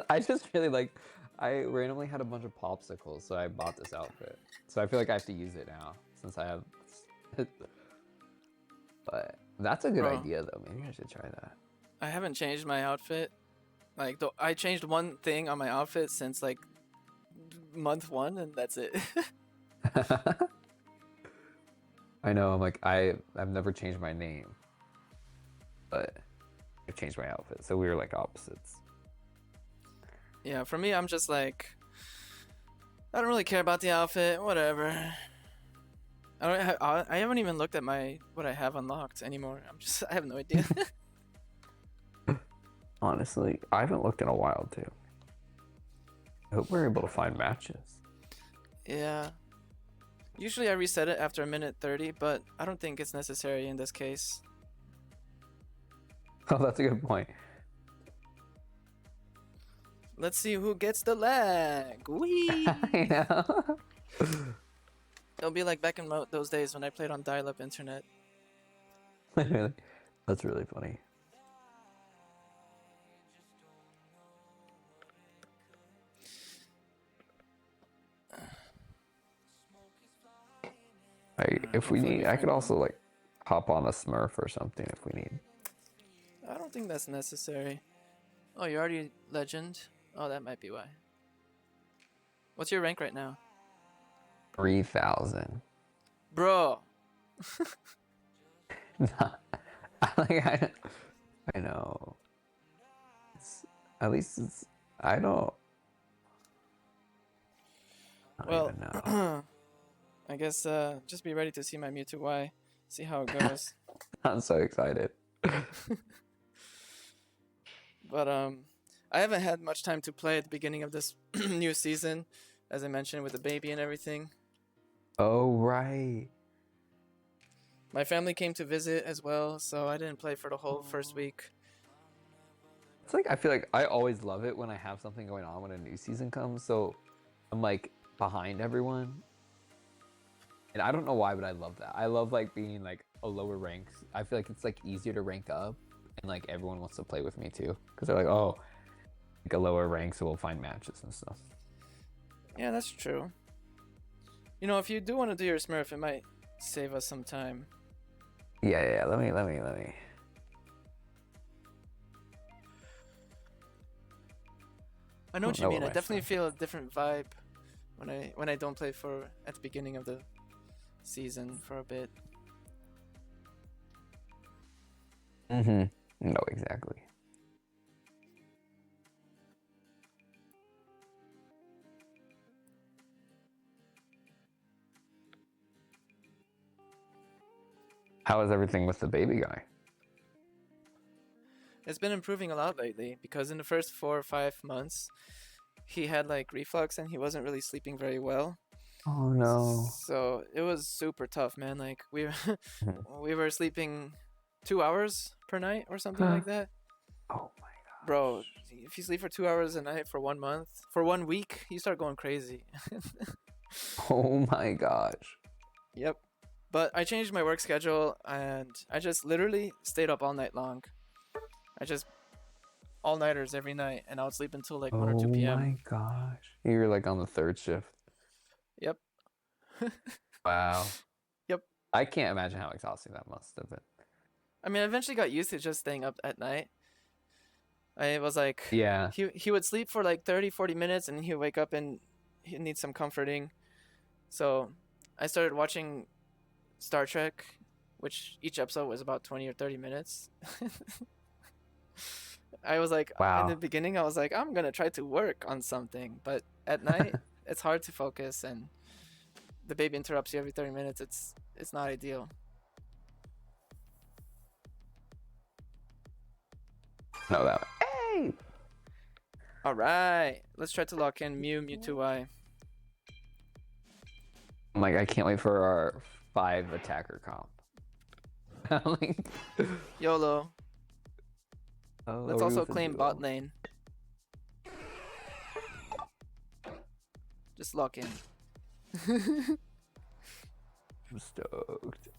I just really like. I randomly had a bunch of popsicles, so I bought this outfit. So I feel like I have to use it now since I have. But that's a good Bro, idea, though. Maybe I should try I haven't changed my outfit. Like, I changed one thing on my outfit since like month one, and that's it. that. I know. I'm like I've never changed my name, but I changed my outfit, so we were like opposites. Yeah, for me, I'm just like, I don't really care about the outfit. Whatever. I haven't even looked at my what I have unlocked anymore. I have no idea. Honestly, I haven't looked in a while too. I hope we're able to find matches. Yeah. Usually I reset it after a minute 30, but I don't think it's necessary in this case. Oh, that's a good point. Let's see who gets the lag. Whee! I know. It'll be like back in those days when I played on dial-up internet. Literally. That's really funny. If we Hopefully we need, I find could one. also like hop on a Smurf or something if we need. I don't think that's necessary. Oh, you're already legend? Oh, that might be why. What's your rank right now? 3,000. Bro! I know. At least it's. I don't. I don't Well, even know. I guess just be ready to see my Mewtwo Y. See how it goes. I'm so excited. But I haven't had much time to play at the beginning of this new season, as I mentioned with the baby and everything. Oh right. My family came to visit as well, so I didn't play for the whole first week. It's like I feel like I always love it when I have something going on when a new season comes. So I'm like behind everyone. And I don't know why, but I love that. I love like being like a lower rank. I feel like it's like easier to rank up and like everyone wants to play with me too, because they're like, oh, like a lower rank, so we'll find matches and stuff. Yeah, that's true. You know, if you do want to do your Smurf, it might save us some time. Yeah. Let me. I know what you know mean. what I my definitely Smurf feel a different vibe when I don't play for at the beginning of the season for a bit. No, exactly. How is everything with the baby guy? It's been improving a lot lately because in the first 4 or 5 months, he had like reflux and he wasn't really sleeping very well. Oh no. So it was super tough, man. Like we Mhm. we were sleeping 2 hours per night or something Huh. like that. Oh my god. Bro, if you sleep for 2 hours a night for 1 month, for 1 week, you start going crazy. Oh my gosh. Yep. But I changed my work schedule and I just literally stayed up all night long. I just all nighters every night and I would sleep until like 1 or 2 Oh p.m. my gosh. You're like on the third shift. Yep. Wow. Yep. I can't imagine how exhausting that must have been. I mean, I eventually got used to just staying up at night. I was like, Yeah. he would sleep for like 30, 40 minutes and he would wake up and he needs some comforting. So I started watching Star Trek, which each episode was about 20 or 30 minutes. I was like, in the Wow. beginning, I was like, I'm gonna try to work on something, but at night, it's hard to focus, and the baby interrupts you every 30 minutes. It's not ideal. No, that. Hey. All right, let's try to lock in Mew Mewtwo. I'm like, I can't wait for our 5 attacker comp. Like, YOLO. oh, Let's also Ruth and claim bot Duo. lane. Just lock in. I'm stoked.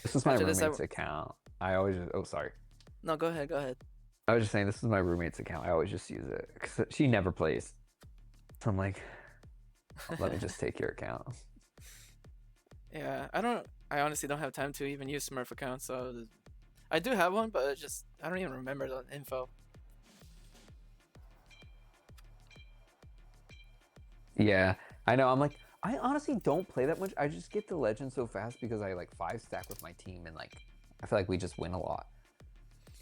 This is my After this, roommate's account. I always just, oh, sorry. no, go ahead, go ahead. I was just saying, this is my roommate's account. I always just use it because she never plays. So I'm like, let me just take your account. Yeah, I honestly don't have time to even use Smurf accounts, so I do have one, but I don't even remember the info. Yeah, I know. I'm like, I honestly don't play that much. I just get to legend so fast because I like 5-stack with my team and like I feel like we just win a lot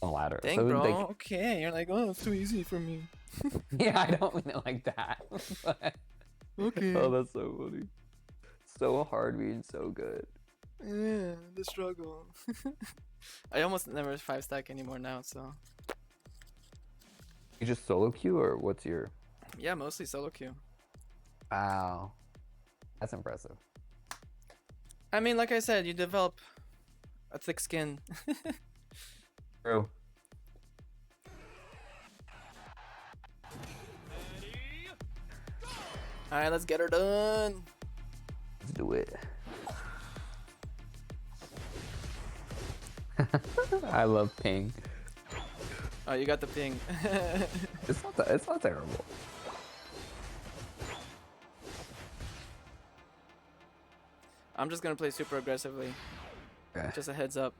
on ladder. Dang, So bro. like, Okay, you're like, oh, it's too easy for me. yeah, I don't mean it like that. But, Okay. oh, that's so funny. So hard being so good. Yeah, the struggle. I almost never 5-stack anymore now, so You just solo queue or what's your? yeah, mostly solo queue. Wow, that's impressive. I mean, like I said, you develop a thick skin. True. All right, let's get her done. Let's do it. I love ping. Oh, you got the ping. It's not terrible. I'm just gonna play super aggressively. Okay. Just a heads up.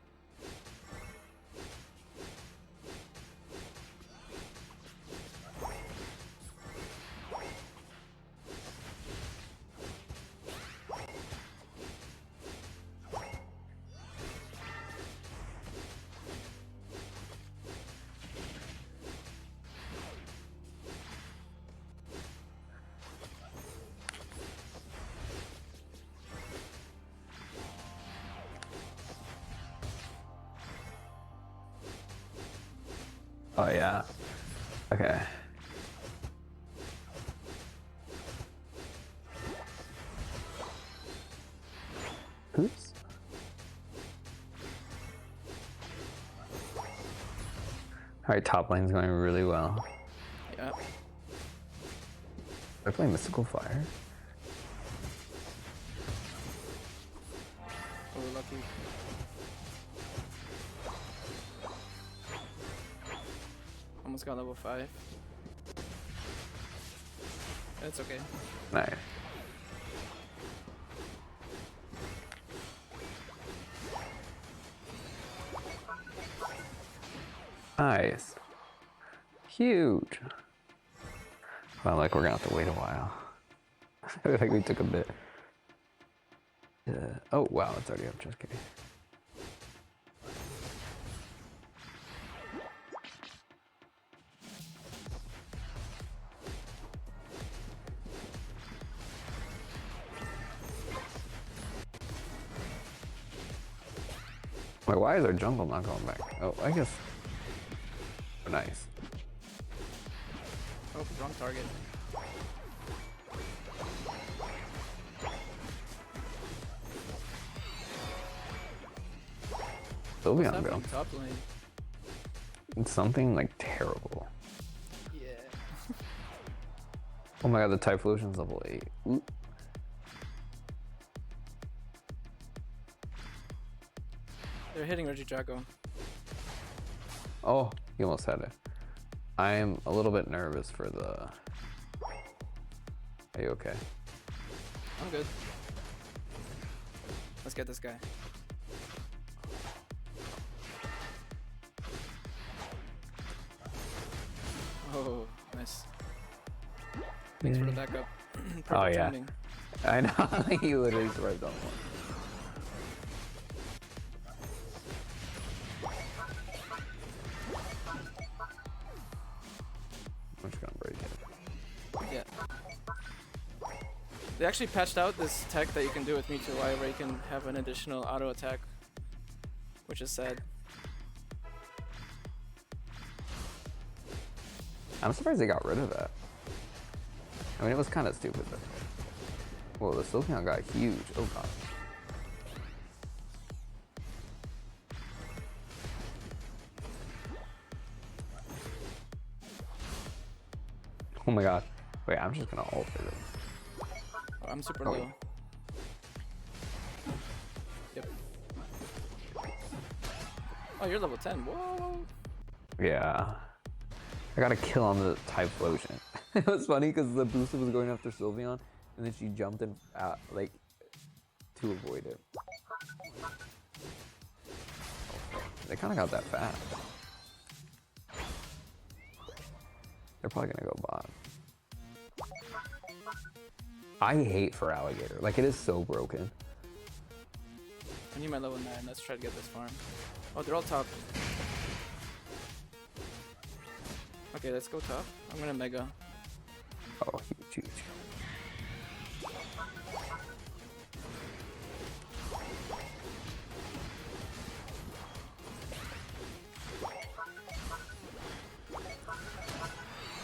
Oh yeah. Okay. Oops. All right, top lane's going really well. Yeah. They're playing Mystical Fire. I'll keep. Almost got level 5. It's okay. Nice. Nice. Huge. Well, like we're gonna have to wait a while. I feel like we took a bit. Oh wow, it's already up. Just kidding. Wait, why is our jungle not going back? Oh, I guess. Nice. Oh, wrong target. Sylveon go. Top lane. It's something like terrible. Yeah. Oh my god, the Typhlosion's level 8. Ooh. They're hitting Regidrago. Oh, he almost had it. I am a little bit nervous for the... Are you okay? I'm good. Let's get this guy. Oh, nice. Thanks for the backup. Oh yeah. Timing. I know, he literally survived on one. I'm just gonna break it. Yeah. They actually patched out this tech that you can do with Mewtwo where you can have an additional auto attack, which is sad. I'm surprised they got rid of that. I mean, it was kind of stupid, but... Whoa, the Sylveon got huge. Oh god. Oh my god. Wait, I'm just gonna ult for this. Oh, I'm super Oh. low. Yep. Oh, you're level 10. Whoa. Yeah. I got a kill on the Typhlosion. It was funny because the booster was going after Sylveon, and then she jumped in, like, to avoid it. They kind of got that fast. They're probably gonna go bot. I hate for alligator. Like, it is so broken. I need my level 9. Let's try to get this farm. Oh, they're all top. Okay, let's go top. I'm gonna mega. Oh, huge, huge.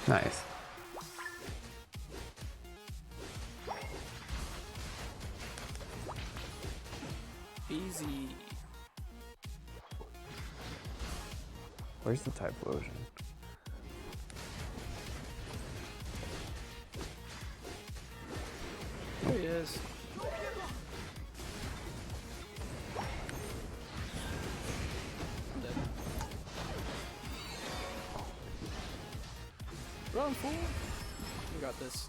Nice. Easy. Where's the Typhlosion? There he is. I'm dead. Run, fool! You got this.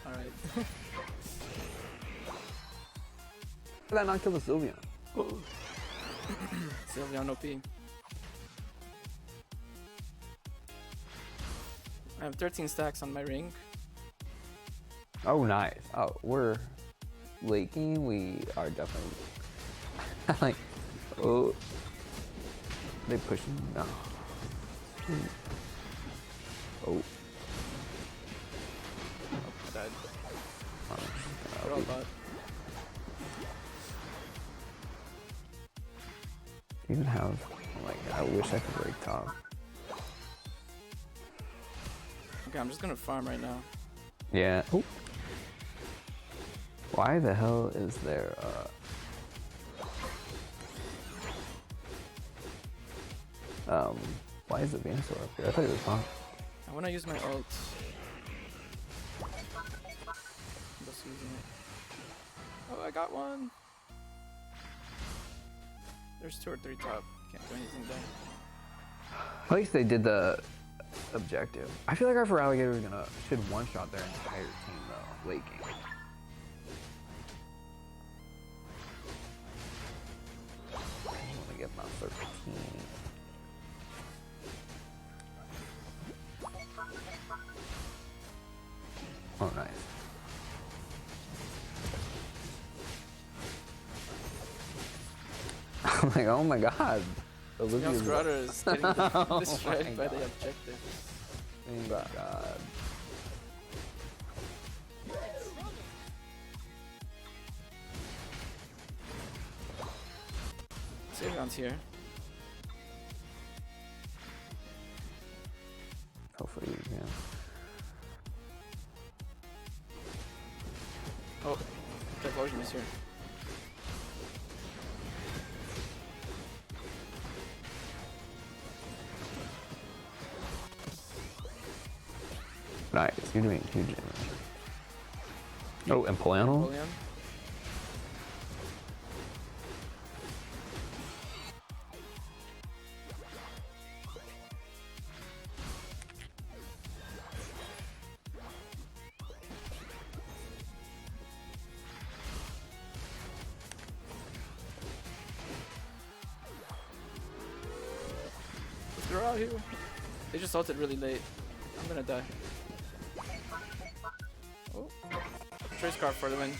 Alright. How did I not kill the Sylveon? Sylveon OP. I have 13 stacks on my ring. Oh, nice. Oh, we're late game. We are definitely like, oh, they pushing? No. Oh. Oh, I died. I'm just They're gonna all leave. bot. Even have, like, I wish I could break top. Okay, I'm just gonna farm right now. Yeah. Oh. Why the hell is there why is the Venusaur up here? I thought it was fine. I wanna use my ult. I'm just using it. Oh, I I got one. There's 2 or 3 top. Can't do anything there. At least they did the objective. I feel like our Feraligatr should one-shot their entire team though, late game. I want to get my 13. Oh, nice. I'm like, oh my god. Neon's Grotto is getting destroyed oh by god. the objective. Oh my god. Sylveon's here. Hopefully you can. Oh, Typhlosion is here. Nice, you're doing huge damage. Oh, and Polano? Napoleon. They're out here. They just ulted really late. I'm gonna die. Oh. Trace card for the win.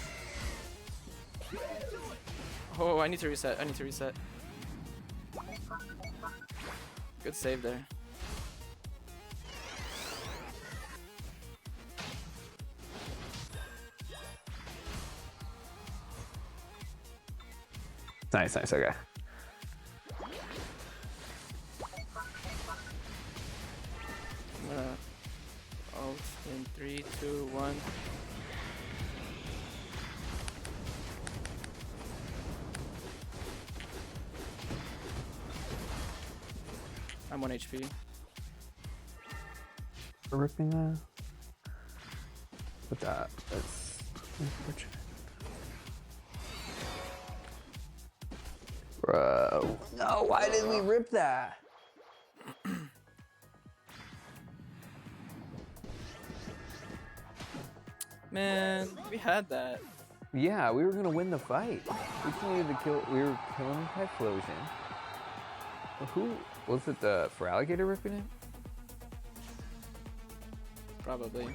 Oh, I need to reset. I need to reset. Good save there. Nice, nice, okay. I'm gonna ult in 3, 2, 1. I'm 1 HP. We're ripping that. What's that? That's unfortunate. Bro. No, why did we rip that? Man, we had that. Yeah, we were gonna win the fight. We just needed to kill. We were killing Typhlosion. Who was it? The Feraligatr ripping it? Probably.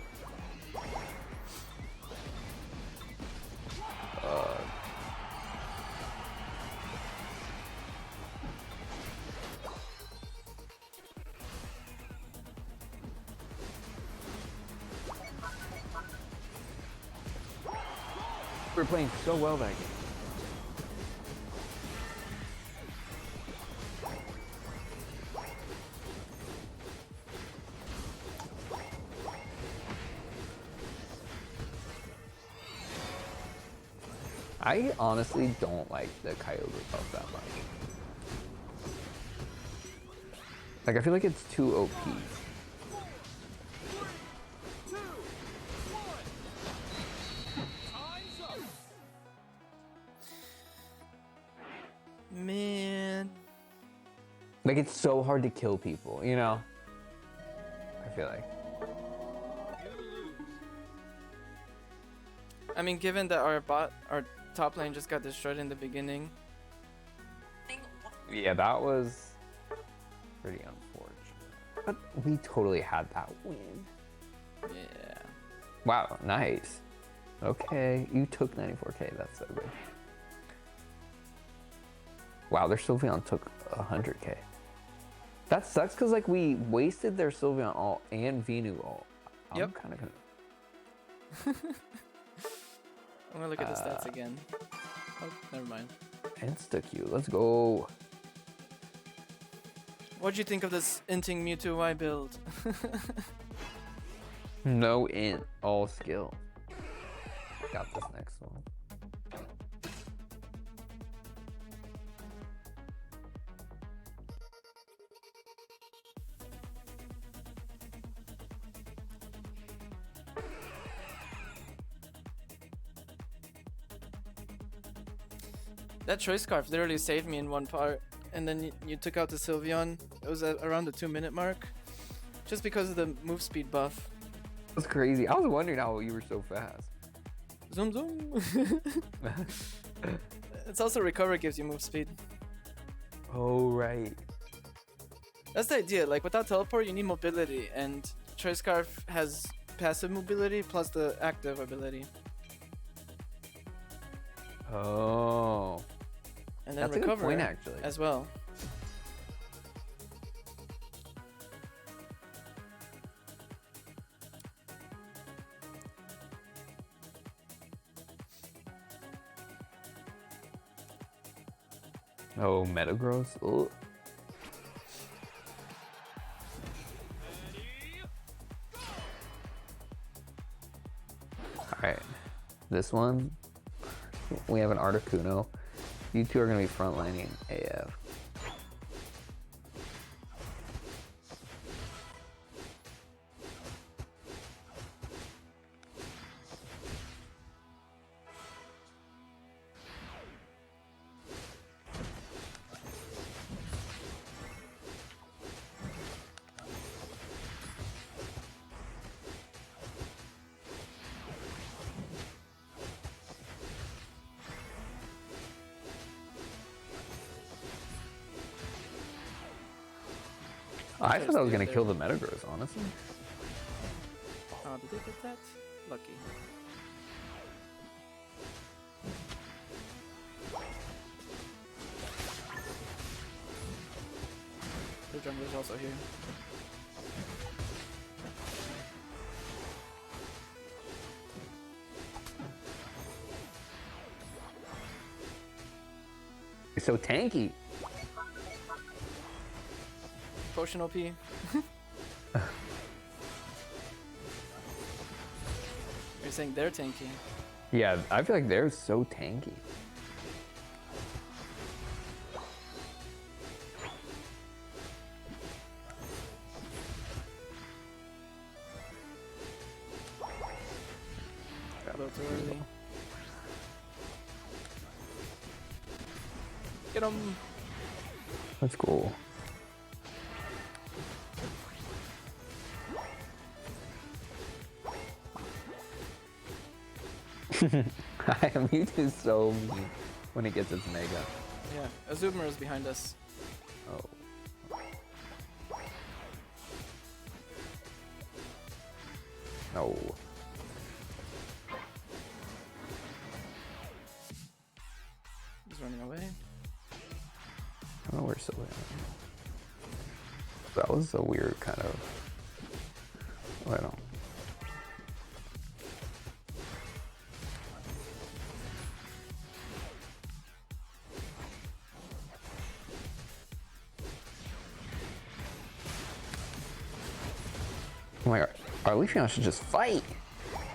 We were playing so well that game. I honestly don't like the Kyogre buff that much. Like, I feel like it's too OP. Man. Like, it's so hard to kill people, you know? I feel like. I mean, given that our top lane just got destroyed in the beginning. Yeah, that was pretty unfortunate. But we totally had that win. Yeah. Wow, nice. Okay, you took 94k, that's so good. Wow, their Sylveon took 100k. That sucks because like we wasted their Sylveon ult and Venu ult. I'm kind of gonna... I'm gonna look at the stats again. Oh, never mind. Insta-Q, let's go. What'd you think of this inting Mewtwo Y build? No int, all skill. Got this next one. That choice scarf literally saved me in one part, and then you took out the Sylveon. It was at around the 2-minute mark, just because of the move speed buff. That's crazy. I was wondering how you were so fast. Zoom zoom. It's also recover gives you move speed. Oh, right. That's the idea. Like without teleport, you need mobility, and choice scarf has passive mobility plus the active ability. Oh. And then That's recover a good point, actually. as well. Oh, Metagross. Oh. Alright. This one, we have an Articuno. You two are going to be frontlining AF. I thought I was going to kill the Metagross, honestly. Oh, did they get that? Lucky. The jungler's also here. You're so tanky. Potion OP. You're saying they're tanky. Yeah, I feel like they're so tanky. A little too early. Get him! That's cool. Mewtwo's so mean when it gets its Mega. Yeah, Azumarill is behind us. Oh. No. He's running away. I don't know where Sylveon is. That was a weird kind of... I don't... Oh my god, our Leafeon should just fight!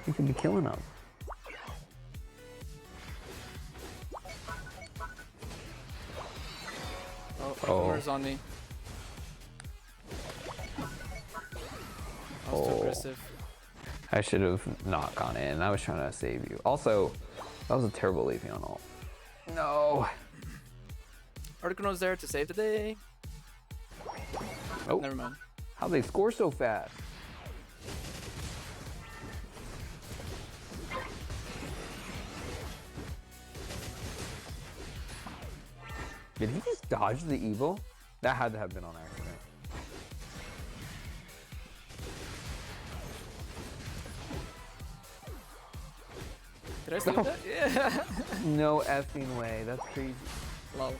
We could be killing them. Oh, Homer's on me. I was too aggressive. I should have not gone in. I was trying to save you. Also, that was a terrible Leafeon ult. No! Articuno's there to save the day. Oh, Never mind. how'd they score so fast? Did he just dodge the evil? That had to have been on accident. Did I steal that? Yeah. No effing way. That's crazy. Lol.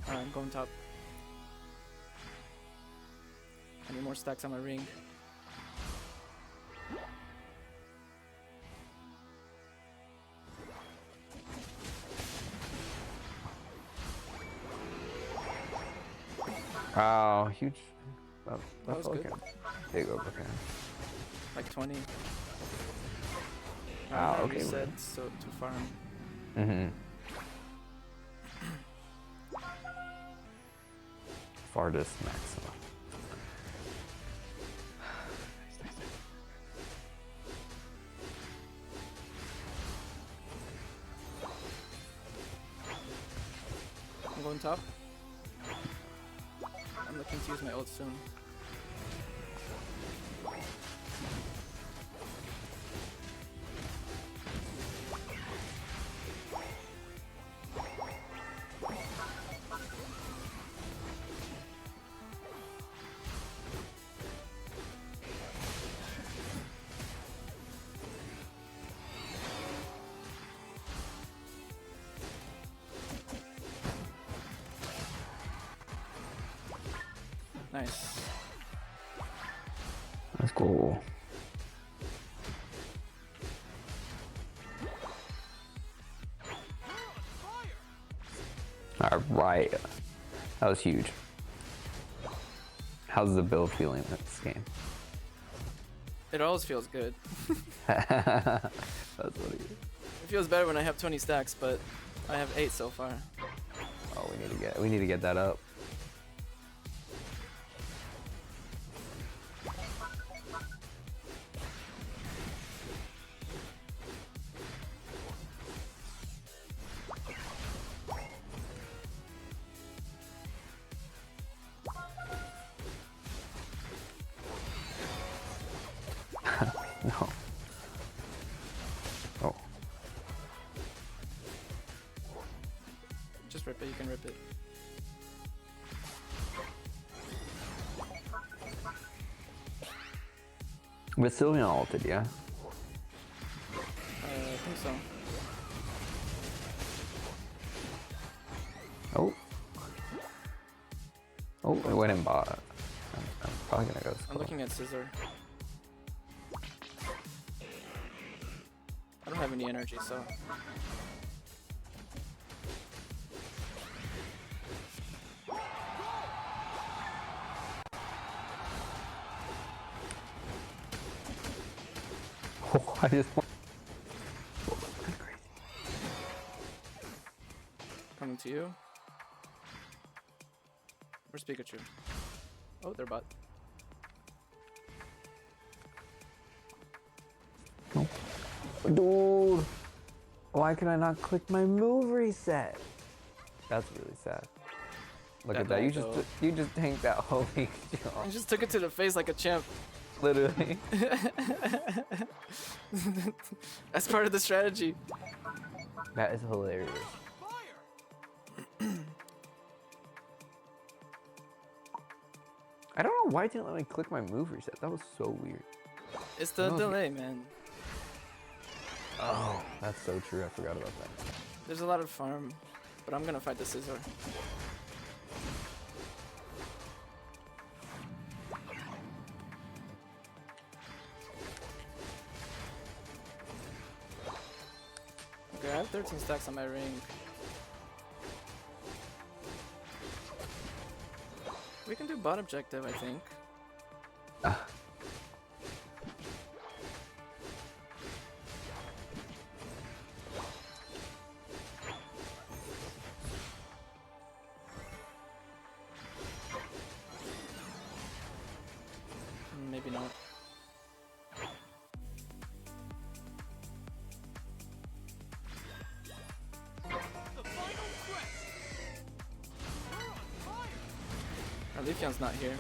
Alright, I'm going top. I need more stacks on my ring. Oh, huge. Oh, That was good. Big overhand. Like 20. Wow, okay. Reset, so to farm. Mm-hmm. farthest maximum. I'm going top. I'm looking to use my ult soon. Nice. Let's go. Alright. That was huge. How's the build feeling in this game? It always feels good. That's what it is. It feels better when I have 20 stacks, but I have 8 so far. Oh, we need to get that up. No. Oh. Just rip it, you can rip it. With Sylveon ulted, yeah? I think so. Oh. Oh, it went in bot. I'm probably gonna go. I'm looking at Scissor. I don't have any energy, so. Oh, I just want. Coming to you. Where's Pikachu? Oh, they're bot. No. Dude, why can I not click my move reset? That's really sad. Look at that. You just tanked that whole Pikachu. I just took it to the face like a champ. Literally. That's part of the strategy. That is hilarious. I don't know why it didn't let me click my move reset. That was so weird. It's the delay, man. Oh, that's so true. I forgot about that. There's a lot of farm, but I'm gonna fight the Scissor. Okay, I have 13 stacks on my ring. We can do bot objective, I think. Maybe not. Our Leafeon's not here.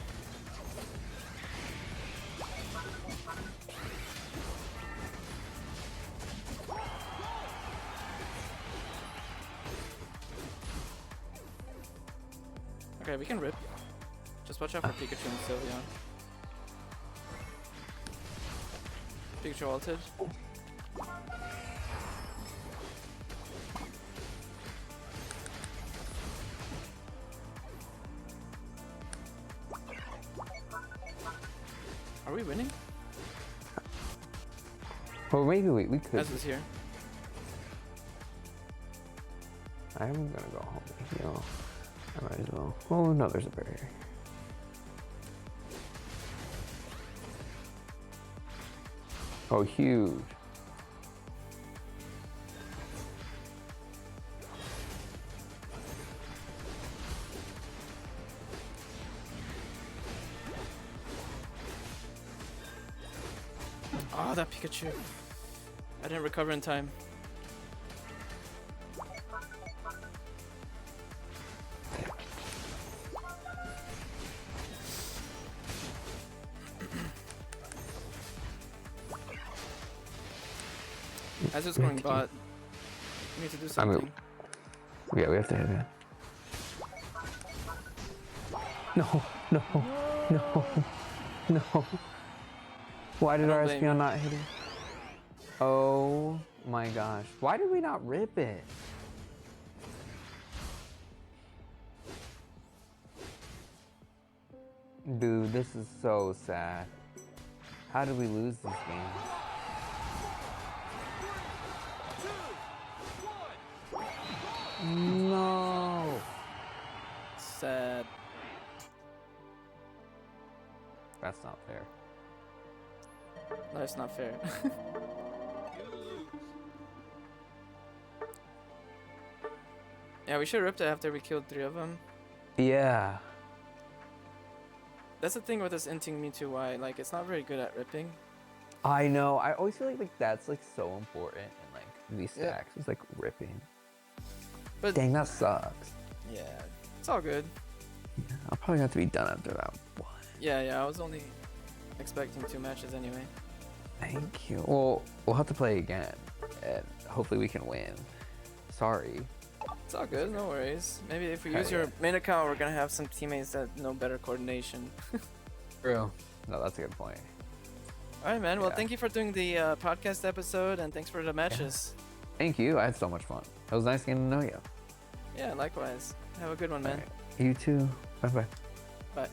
Okay, we can rip. Just watch out for Pikachu and Sylveon. Pikachu ulted. Are we winning? Well, maybe we could. Ez is here. I'm gonna go home. You know, I might as well. Oh no, there's a barrier. Oh, huge. Oh, that Pikachu. I didn't recover in time. As it's going bot, we need to do something. Yeah, we have to hit it. No, no, no, no. Why did our Espeon not hit it? Oh my gosh. Why did we not rip it? Dude, this is so sad. How did we lose this game? No. Sad. That's not fair. Life's not fair. Yeah, we should have ripped it after we killed 3 of them. Yeah. That's the thing with this inting Mewtwo Y. Like, it's not very good at ripping. I know. I always feel like that's like so important in like these stacks. It's like ripping. But dang, that sucks. Yeah, it's all good. Yeah, I'll probably have to be done after that one. Yeah, I was only expecting 2 matches anyway. Thank you. Well, we'll have to play again, and hopefully we can win. Sorry. It's all good, no worries. Maybe if we use your main account, we're gonna have some teammates that know better coordination. True. No, that's a good point. Alright, man. Well, thank you for doing the podcast episode, and thanks for the matches. Thank you. I had so much fun. It was nice getting to know you. Yeah, likewise. Have a good one, man. Right. You too. Bye-bye. Bye.